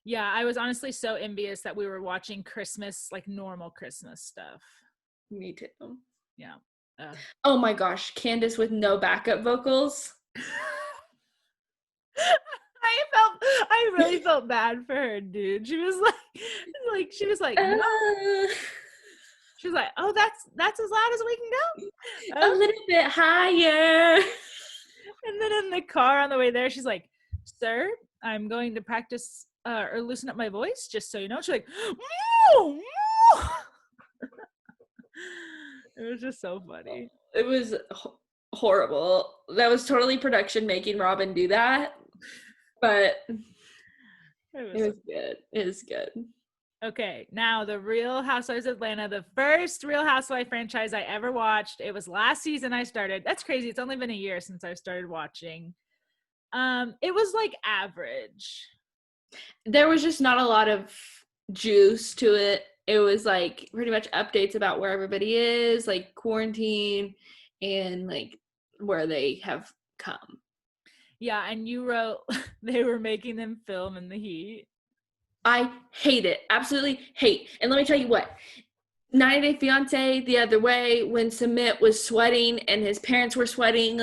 Yeah, I was honestly so envious that we were watching Christmas, normal Christmas stuff. Me too. Yeah. Oh my gosh, Candace with no backup vocals. I really felt bad for her, dude. She was no. She was like, oh, that's as loud as we can go. A little bit higher. And then in the car on the way there, she's like, sir, I'm going to practice or loosen up my voice, just so you know. She's like, moo, moo. It was just so funny. It was horrible. That was totally production making Robin do that. But it was good. It was good. Okay, now the Real Housewives of Atlanta, the first Real Housewife franchise I ever watched. It was last season I started. That's crazy. It's only been a year since I started watching. It was average. There was just not a lot of juice to it. It was pretty much updates about where everybody is, quarantine, and where they have come. Yeah, and you wrote they were making them film in the heat. I hate it. Absolutely hate. And let me tell you what. 90 Day Fiancé the other way, when Sumit was sweating and his parents were sweating,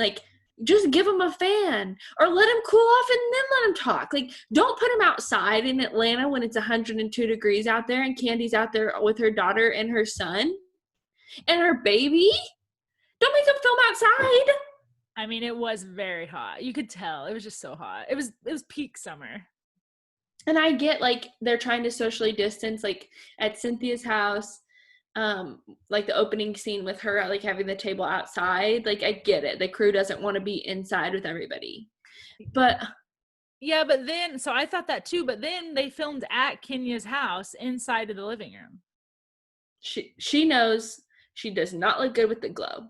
just give him a fan or let him cool off and then let him talk. Don't put him outside in Atlanta when it's 102 degrees out there and Candy's out there with her daughter and her son and her baby. Don't make them film outside. I mean, it was very hot. You could tell. It was just so hot. It was peak summer. And I get they're trying to socially distance, at Cynthia's house, the opening scene with her having the table outside. I get it. The crew doesn't want to be inside with everybody. But yeah, but then so I thought that too, but then they filmed at Kenya's house inside of the living room. She knows she does not look good with the glow,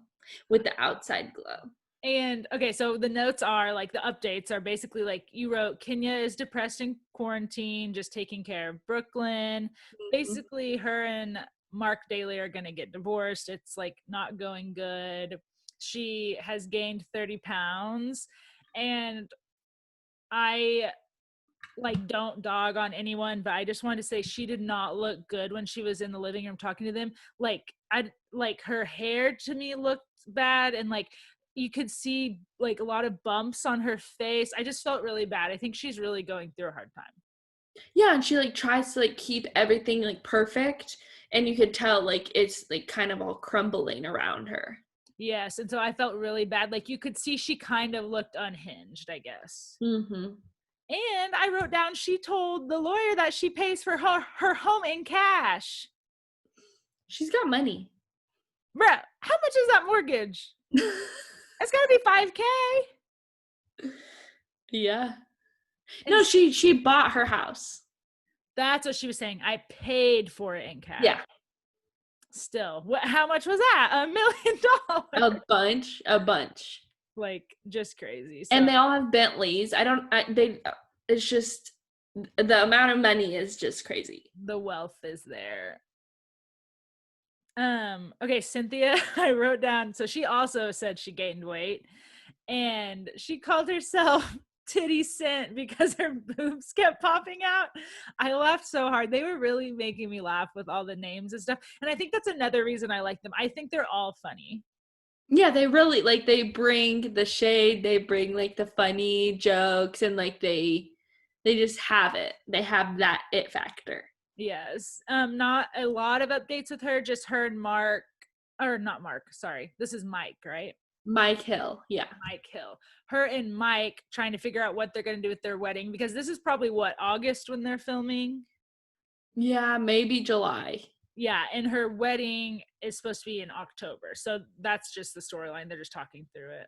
with the outside glow. And okay, so the notes are the updates are basically you wrote Kenya is depressed in quarantine, just taking care of Brooklyn. Mm-hmm. Basically, her and Mark Daly are going to get divorced. It's not going good. She has gained 30 pounds. And I don't dog on anyone, but I just wanted to say she did not look good when she was in the living room talking to them. Her hair to me looked bad, and you could see a lot of bumps on her face. I just felt really bad. I think she's really going through a hard time. Yeah, and she tries to keep everything perfect, and you could tell like it's like kind of all crumbling around her. Yes, and so I felt really bad. Like you could see she kind of looked unhinged, I guess. Mm-hmm. And I wrote down she told the lawyer that she pays for her home in cash. She's got money. Bruh, how much is that mortgage? It's gotta be $5,000. Yeah. No, she bought her house. That's what she was saying. I paid for it in cash. Yeah. Still, how much was that? $1 million. A bunch. Like just crazy. So. And they all have Bentleys. It's just the amount of money is just crazy. The wealth is there. Okay, Cynthia, I wrote down, so she also said she gained weight and she called herself Titty Scent because her boobs kept popping out. I laughed so hard. They were really making me laugh with all the names and stuff. And I think that's another reason I like them. I think they're all funny. Yeah, they really like they bring the shade, they bring like the funny jokes, and like they just have it. They have that it factor. Yes. Not a lot of updates with her, just her and Mark, or not Mark, sorry. This is Mike, right? Mike Hill, yeah. Mike Hill. Her and Mike trying to figure out what they're going to do with their wedding, because this is probably what, August when they're filming? Yeah, maybe July. Yeah, and her wedding is supposed to be in October. So that's just the storyline. They're just talking through it.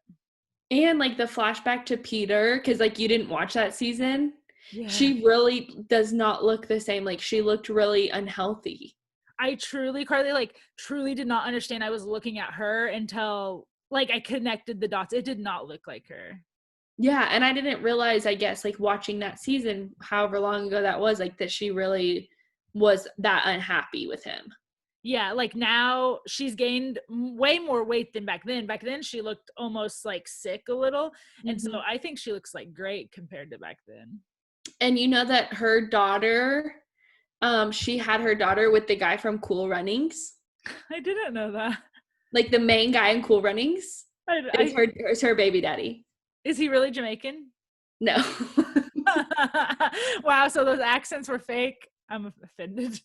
And like the flashback to Peter, because like you didn't watch that season. Yeah. She really does not look the same. Like she looked really unhealthy. I truly, Carly, like truly did not understand I was looking at her until like I connected the dots. It did not look like her. Yeah, and I didn't realize, I guess, like watching that season, however long ago that was, like that she really was that unhappy with him. Yeah, like now she's gained way more weight than back then. Back then she looked almost like sick a little. And so I think she looks like great compared to back then. And you know that her daughter, she had her daughter with the guy from Cool Runnings. I didn't know that. Like the main guy in Cool Runnings. It's her baby daddy. Is he really Jamaican? No. Wow, so those accents were fake. I'm offended.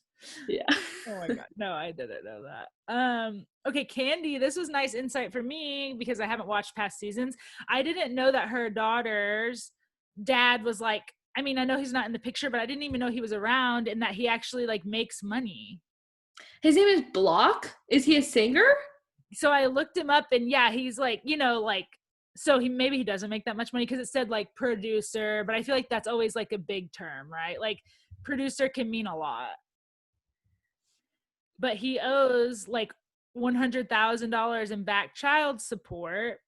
Yeah. Oh my god. No, I didn't know that. Okay, Candy, this was nice insight for me because I haven't watched past seasons. I didn't know that her daughter's dad was like, I mean, I know he's not in the picture, but I didn't even know he was around and that he actually like makes money. His name is Block? Is he a singer? So I looked him up and yeah, he's like, you know, like, so maybe he doesn't make that much money because it said like producer, but I feel like that's always like a big term, right? Like producer can mean a lot. But he owes like $100,000 in back child support,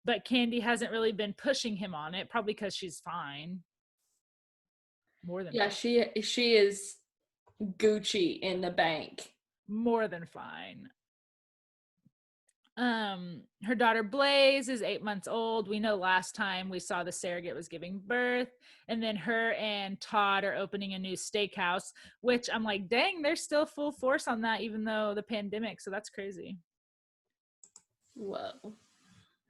but Candy hasn't really been pushing him on it, probably because she's fine. More than fine. She is Gucci in the bank. More than fine. Her daughter Blaze is 8 months old. We know last time we saw the surrogate was giving birth, and then her and Todd are opening a new steakhouse, which I'm like, dang, they're still full force on that even though the pandemic, so that's crazy. Whoa.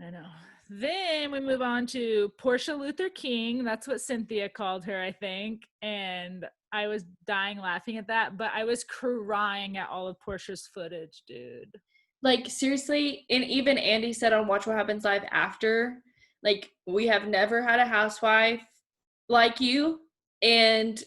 I know. Then we move on to Portia Luther King. That's what Cynthia called her, I think, and I was dying laughing at that, but I was crying at all of Portia's footage, dude. Like, seriously, and even Andy said on Watch What Happens Live after, like, we have never had a housewife like you, and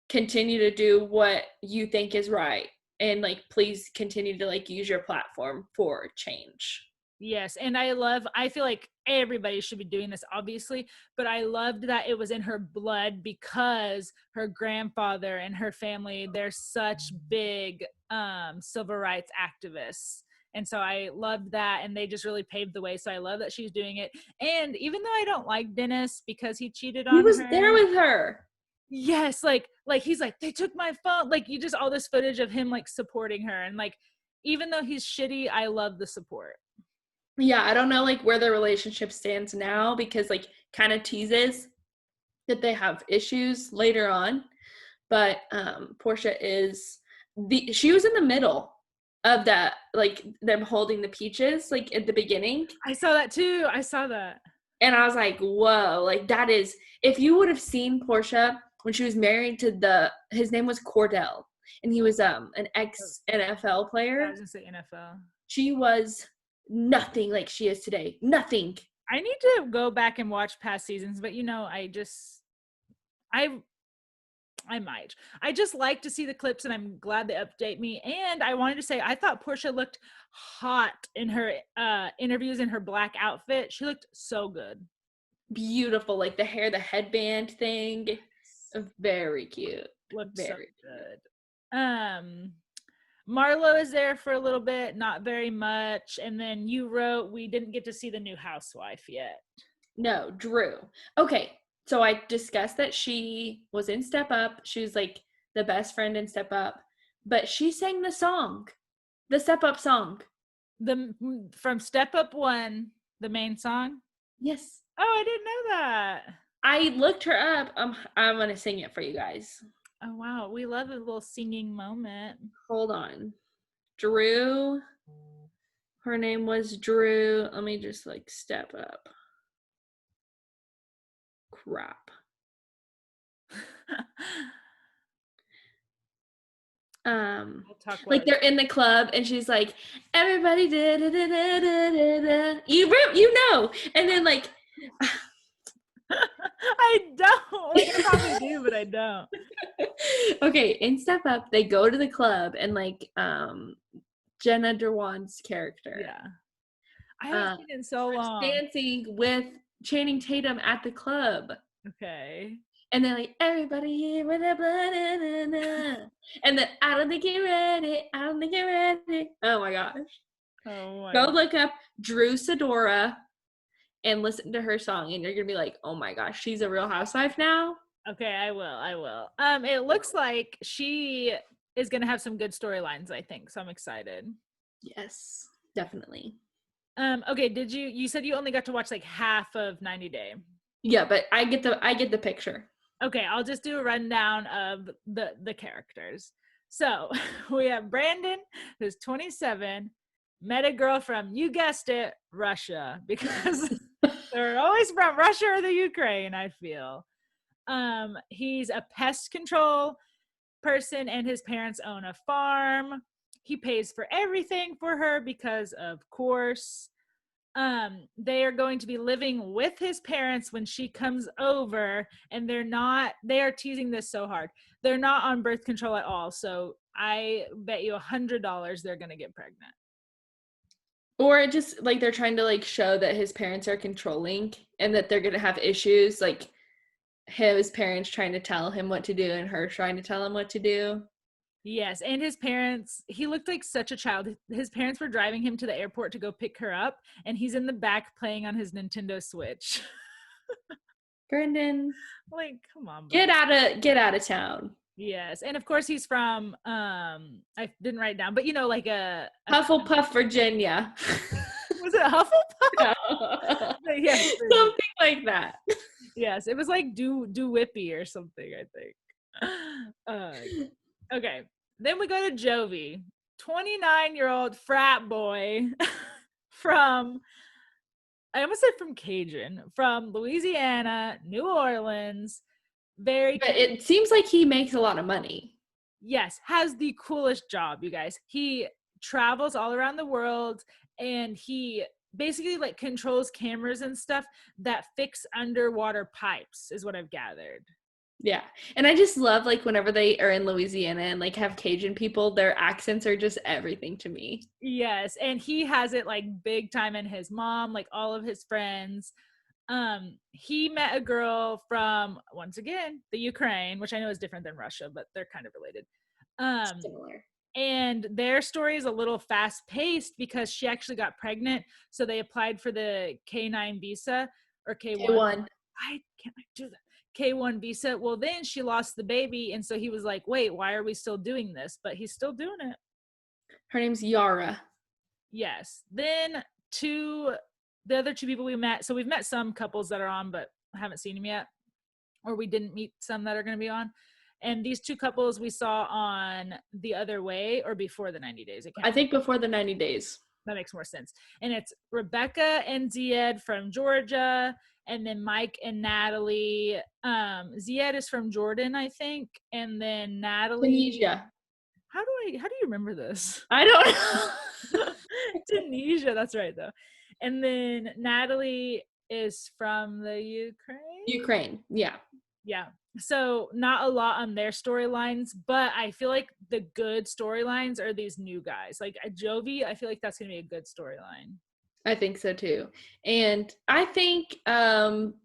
continue to do what you think is right. And, like, please continue to, like, use your platform for change. Yes, and I feel like everybody should be doing this, obviously, but I loved that it was in her blood because her grandfather and her family, they're such big civil rights activists. And so I loved that, and they just really paved the way. So I love that she's doing it. And even though I don't like Dennis because he cheated on her. He was there with her. Yes, like he's like, they took my phone. Like, you just all this footage of him like supporting her. And like, even though he's shitty, I love the support. Yeah, I don't know like where their relationship stands now because like kind of teases that they have issues later on. But Portia she was in the middle of that, like them holding the peaches, like at the beginning. I saw that too. I saw that. And I was like, whoa, like if you would have seen Portia when she was married to his name was Cordell. and he was an ex NFL I player. was gonna say NFL. She was nothing like she is today. Nothing. I need to go back and watch past seasons, but I might. I just like to see the clips, and I'm glad they update me. And I wanted to say, I thought Portia looked hot in her interviews in her black outfit. She looked so good. Beautiful, like the hair, the headband thing. Very cute. Looked Very so cute. good. Marlo is there for a little bit, not very much. And then you wrote, we didn't get to see the new housewife yet. No, Drew. Okay, so I discussed that she was in Step Up. She was like the best friend in Step Up, but she sang the song, the Step Up song. From Step Up 1, the main song. Yes. Oh, I didn't know that. I looked her up. I'm gonna sing it for you guys. Oh wow, we love a little singing moment. Hold on. Drew. Her name was Drew. Let me just like step up. Crap. We'll like they're in the club and she's like, everybody did it. You know. And then like I don't. Like, I probably do, but I don't. Okay, in Step Up, they go to the club and like Jenna Dewan's character. Yeah. I haven't seen it in so long. Dancing with Channing Tatum at the club. Okay. And then like everybody here with their blood and then I don't think you're ready. I don't think you're ready. Oh my gosh. Oh my Go look up Drew Sidora and listen to her song and you're gonna be like, oh my gosh, she's a real housewife now. Okay, I will. It looks like she is gonna have some good storylines, I think. So I'm excited. Yes, definitely. Okay, you said you only got to watch like half of 90 Day. Yeah, but I get the picture. Okay, I'll just do a rundown of the characters. So we have Brandon, who's 27, met a girl from, you guessed it, Russia, because they're always from Russia or the Ukraine, I feel. He's a pest control person and his parents own a farm. He pays for everything for her because, of course. They are going to be living with his parents when she comes over, and they are teasing this so hard. They're not on birth control at all. So I bet you $100 they're going to get pregnant. Or just like they're trying to like show that his parents are controlling and that they're going to have issues, like his parents trying to tell him what to do and her trying to tell him what to do. Yes, and his parents, he looked like such a child. His parents were driving him to the airport to go pick her up, and he's in the back playing on his Nintendo Switch. Brendan, like, come on, buddy. Get out of town. Yes, and of course he's from I didn't write it down, but like a Hufflepuff, Virginia. Was it Hufflepuff? No. Yes, something like that. Yes, it was like do Whippy or something, I think. Okay, then we go to Jovi, 29-year-old frat boy from, I almost said from Cajun, from Louisiana, New Orleans. But it seems like he makes a lot of money. Yes, has the coolest job, you guys. He travels all around the world, and he basically like controls cameras and stuff that fix underwater pipes, is what I've gathered. Yeah. And I just love like whenever they are in Louisiana and like have Cajun people, their accents are just everything to me. Yes, and he has it like big time, in his mom, like all of his friends. He met a girl from, once again, the Ukraine, which I know is different than Russia, but they're kind of related. Similar. And their story is a little fast paced because she actually got pregnant. So they applied for the K9 visa or K1. Why can't I do that? K1 visa. Well, then she lost the baby. And so he was like, wait, why are we still doing this? But he's still doing it. Her name's Yara. Yes. Then the other two people we met. So we've met some couples that are on, but I haven't seen them yet. Or we didn't meet some that are going to be on. And these two couples we saw on The Other Way, or before the 90 days. I think before the 90 days. That makes more sense. And it's Rebecca and Zied from Georgia, and then Mike and Natalie. Zied is from Jordan, I think. And then Natalie. Tunisia. How do you remember this? I don't know. Tunisia, that's right though. And then Natalie is from the Ukraine. Ukraine, yeah. Yeah. So not a lot on their storylines, but I feel like the good storylines are these new guys. Like Jovi, I feel like that's gonna be a good storyline. I think so too. And I think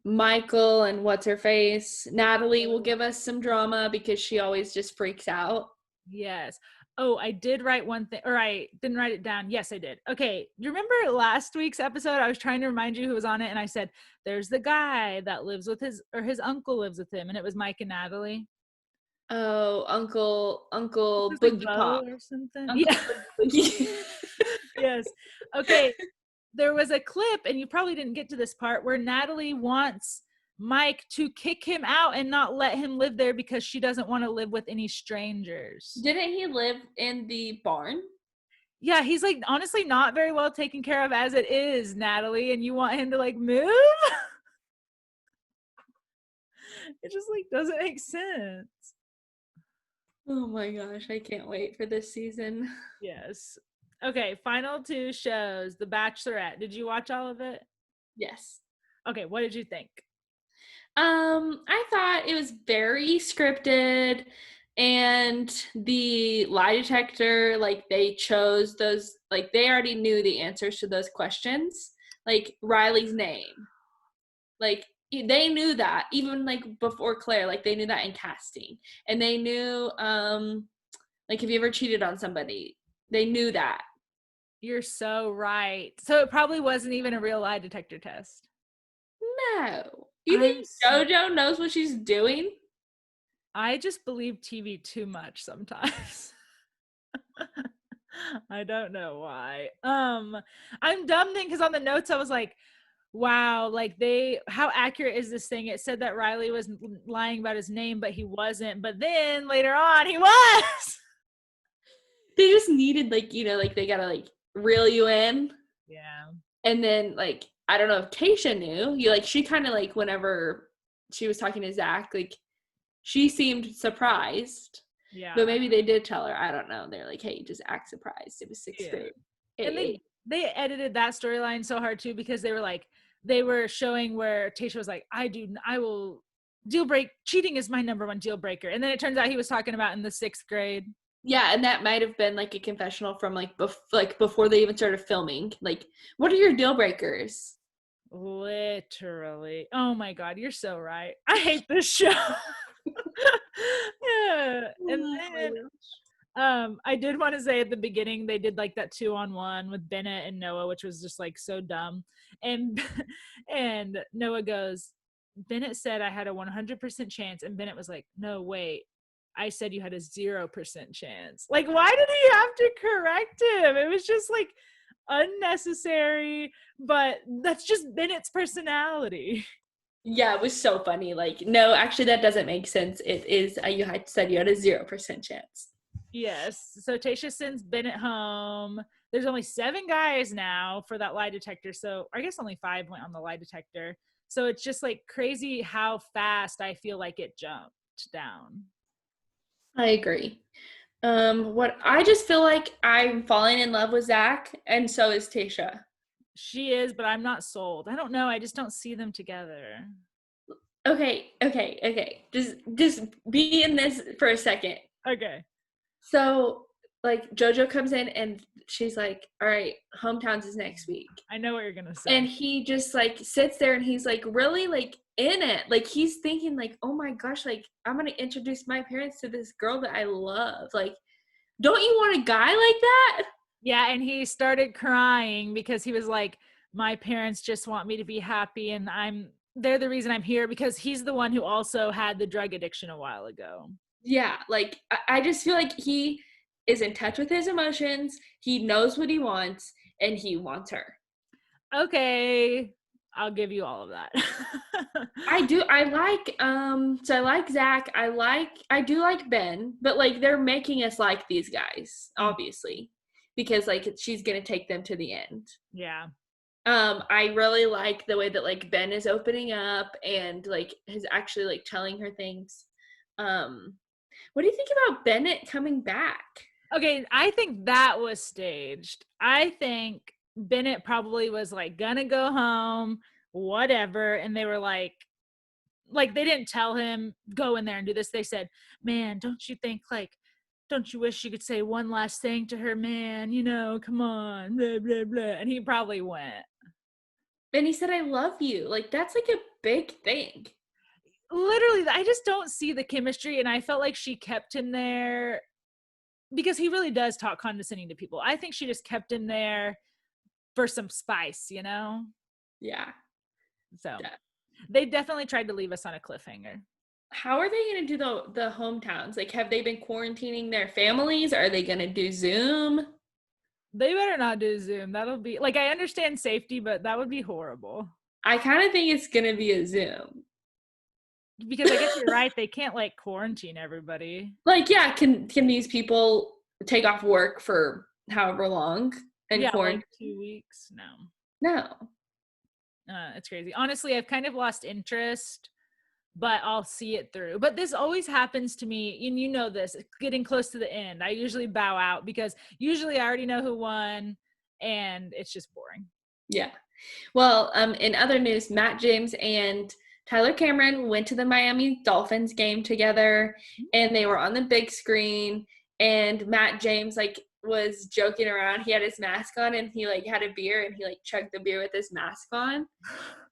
Michael and what's her face, Natalie will give us some drama because she always just freaks out. Yes. Oh, I did write one thing, or I didn't write it down. Yes, I did. Okay. You remember last week's episode? I was trying to remind you who was on it, and I said, there's the guy that lives with his uncle lives with him, and it was Mike and Natalie. Oh, Uncle Like Boogie Bo Pop. or something. Uncle Yeah. Boogie. Yes. Okay. There was a clip, and you probably didn't get to this part, where Natalie wants Mike to kick him out and not let him live there because she doesn't want to live with any strangers. Didn't he live in the barn? Yeah, he's like honestly not very well taken care of as it is, Natalie, and you want him to like move? It just like doesn't make sense. Oh my gosh, I can't wait for this season. Yes. Okay, final two shows. The Bachelorette. Did you watch all of it? Yes. Okay, what did you think? I thought it was very scripted, and the lie detector, like they chose those, like they already knew the answers to those questions, like Riley's name. Like they knew that even like before Claire, like they knew that in casting. And they knew like have you ever cheated on somebody? They knew that. You're so right. So it probably wasn't even a real lie detector test. No. You think JoJo knows what she's doing? I just believe TV too much sometimes. I don't know why. I'm dumb then because on the notes I was like, wow, like how accurate is this thing? It said that Riley was lying about his name, but he wasn't. But then later on, he was. They just needed like, you know, like they gotta like reel you in. Yeah. And then like I don't know if Tasha knew. You like she kind of like whenever she was talking to Zach, like she seemed surprised. Yeah. But maybe they did tell her. I don't know. They're like, hey, just act surprised. It was sixth grade. And they edited that storyline so hard too because they were showing where Tasha was like, I will cheating is my number one deal breaker. And then it turns out he was talking about in the 6th grade. Yeah, and that might have been like a confessional from like before they even started filming. Like, what are your deal breakers? Literally. Oh my God, you're so right. I hate this show. Yeah. And then I did want to say at the beginning they did like that 2-on-1 with Bennett and Noah, which was just like so dumb. And and Noah goes, Bennett said I had a 100% chance, and Bennett was like, no, wait, I said you had a 0% chance. Like, why did he have to correct him? It was just like unnecessary, but that's just Bennett's personality. Yeah, it was so funny. Like, no, actually, that doesn't make sense. It is, you had said you had a 0% chance. Yes. So Tasha sends Bennett home. There's only 7 guys now for that lie detector. So I guess only 5 went on the lie detector. So it's just like crazy how fast I feel like it jumped down. I agree. What I just feel like I'm falling in love with Zach, and so is Tasha. She is, but I'm not sold. I don't know. I just don't see them together. Okay. Just be in this for a second. Okay. So, like, JoJo comes in and she's like, all right, hometowns is next week. I know what you're going to say. And he just, like, sits there and he's, like, really, like, in it. Like, he's thinking, like, oh, my gosh, like, I'm going to introduce my parents to this girl that I love. Like, don't you want a guy like that? Yeah, and he started crying because he was like, my parents just want me to be happy, and they're the reason I'm here, because he's the one who also had the drug addiction a while ago. Yeah, like, I just feel like he is in touch with his emotions. He knows what he wants, and he wants her. Okay, I'll give you all of that. I do. I like Zach. I do like Ben, but like they're making us like these guys, obviously, because like she's gonna take them to the end. Yeah. I really like the way that like Ben is opening up and like is actually like telling her things. What do you think about Bennett coming back? Okay, I think that was staged. I think Bennett probably was like gonna go home, whatever, and they were like they didn't tell him go in there and do this. They said, "Man, don't you think like don't you wish you could say one last thing to her, man? You know, come on, blah blah blah." And he probably went. And he said, "I love you." Like, that's like a big thing. Literally, I just don't see the chemistry, and I felt like she kept him there because he really does talk condescending to people. I think she just kept him there for some spice, you know? Yeah. So Yeah. they definitely tried to leave us on a cliffhanger. How are they gonna do the hometowns? Like, have they been quarantining their families? Are they gonna do Zoom? They better not do Zoom. That'll be like, I understand safety, but that would be horrible. I kind of think it's gonna be a Zoom. Because I guess you're right. They can't like quarantine everybody. Like, yeah, can these people take off work for however long and Yeah, like quarantine? 2 weeks. No, No. it's crazy. Honestly, I've kind of lost interest, but I'll see it through. But this always happens to me, and you know this, getting close to the end. I usually bow out because usually I already know who won and it's just boring. Yeah. Well, in other news, Matt James and Tyler Cameron went to the Miami Dolphins game together, and they were on the big screen. And Matt James was joking around. He had his mask on, and he had a beer, and he chugged the beer with his mask on.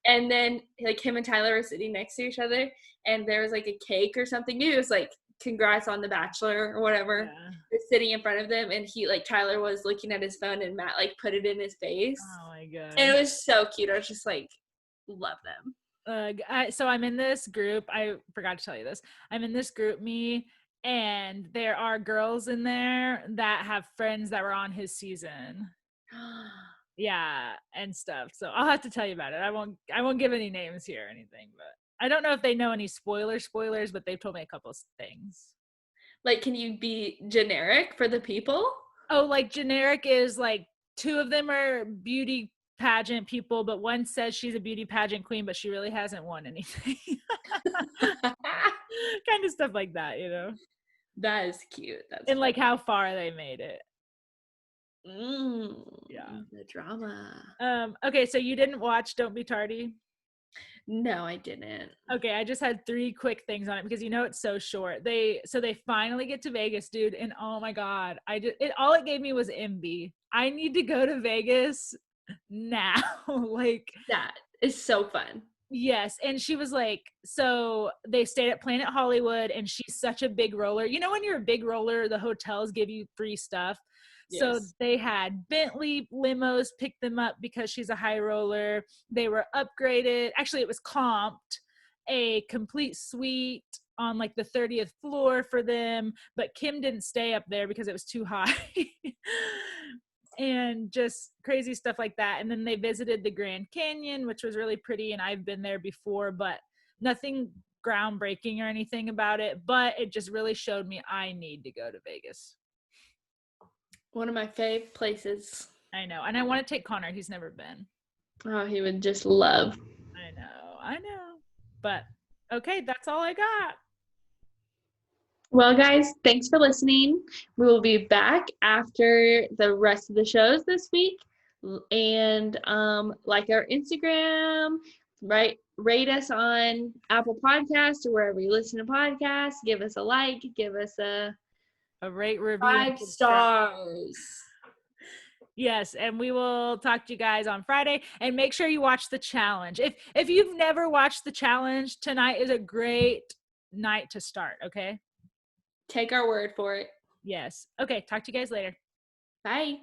And then him and Tyler were sitting next to each other, and there was a cake or something. Maybe it was congrats on the Bachelor or whatever. Yeah. Was sitting in front of them, and he Tyler was looking at his phone, and Matt put it in his face. Oh my god. And it was so cute. I was just love them. So I'm in this group. I forgot to tell you this. I'm in this group, me, and there are girls in there that have friends that were on his season. Yeah, and stuff. So I'll have to tell you about it. I won't give any names here or anything, but I don't know if they know any spoilers, but they've told me a couple of things. Can you be generic for the people? Oh, like generic is like two of them are beauty pageant people, but one says she's a beauty pageant queen, but she really hasn't won anything. Kind of stuff like that, you know? That is cute. That's And like funny. how far they made it. Yeah. The drama. Okay, so you didn't watch Don't Be Tardy? No, I didn't. Okay, I just had 3 quick things on it because it's so short. They finally get to Vegas, dude, and oh my god, all it gave me was envy. I need to go to Vegas now. Like, That is so fun. yes, and she was like, so they stayed at Planet Hollywood, and she's such a big roller. You know, when you're a big roller, the hotels give you free stuff. So Yes. they had Bentley limos pick them up because she's a high roller. They were upgraded. Actually, it was comped, a complete suite on like the 30th floor for them, but Kim didn't stay up there because it was too high. And just crazy stuff like that. And then they visited the Grand Canyon, which was really pretty, and I've been there before, but nothing groundbreaking or anything about it. But it just really showed me I need to go to Vegas. One of my fave places. I know. And I want to take Connor. He's never been. Oh, he would just love. I know. But okay, that's all I got. Well, guys, thanks for listening. We will be back after the rest of the shows this week. And like our Instagram, right? Rate us on Apple Podcasts or wherever you listen to podcasts. Give us a like. Give us a rate, review, 5 stars. Yes, and we will talk to you guys on Friday. And make sure you watch the challenge. If you've never watched the challenge, tonight is a great night to start. Okay. Take our word for it. Yes. Okay. Talk to you guys later. Bye.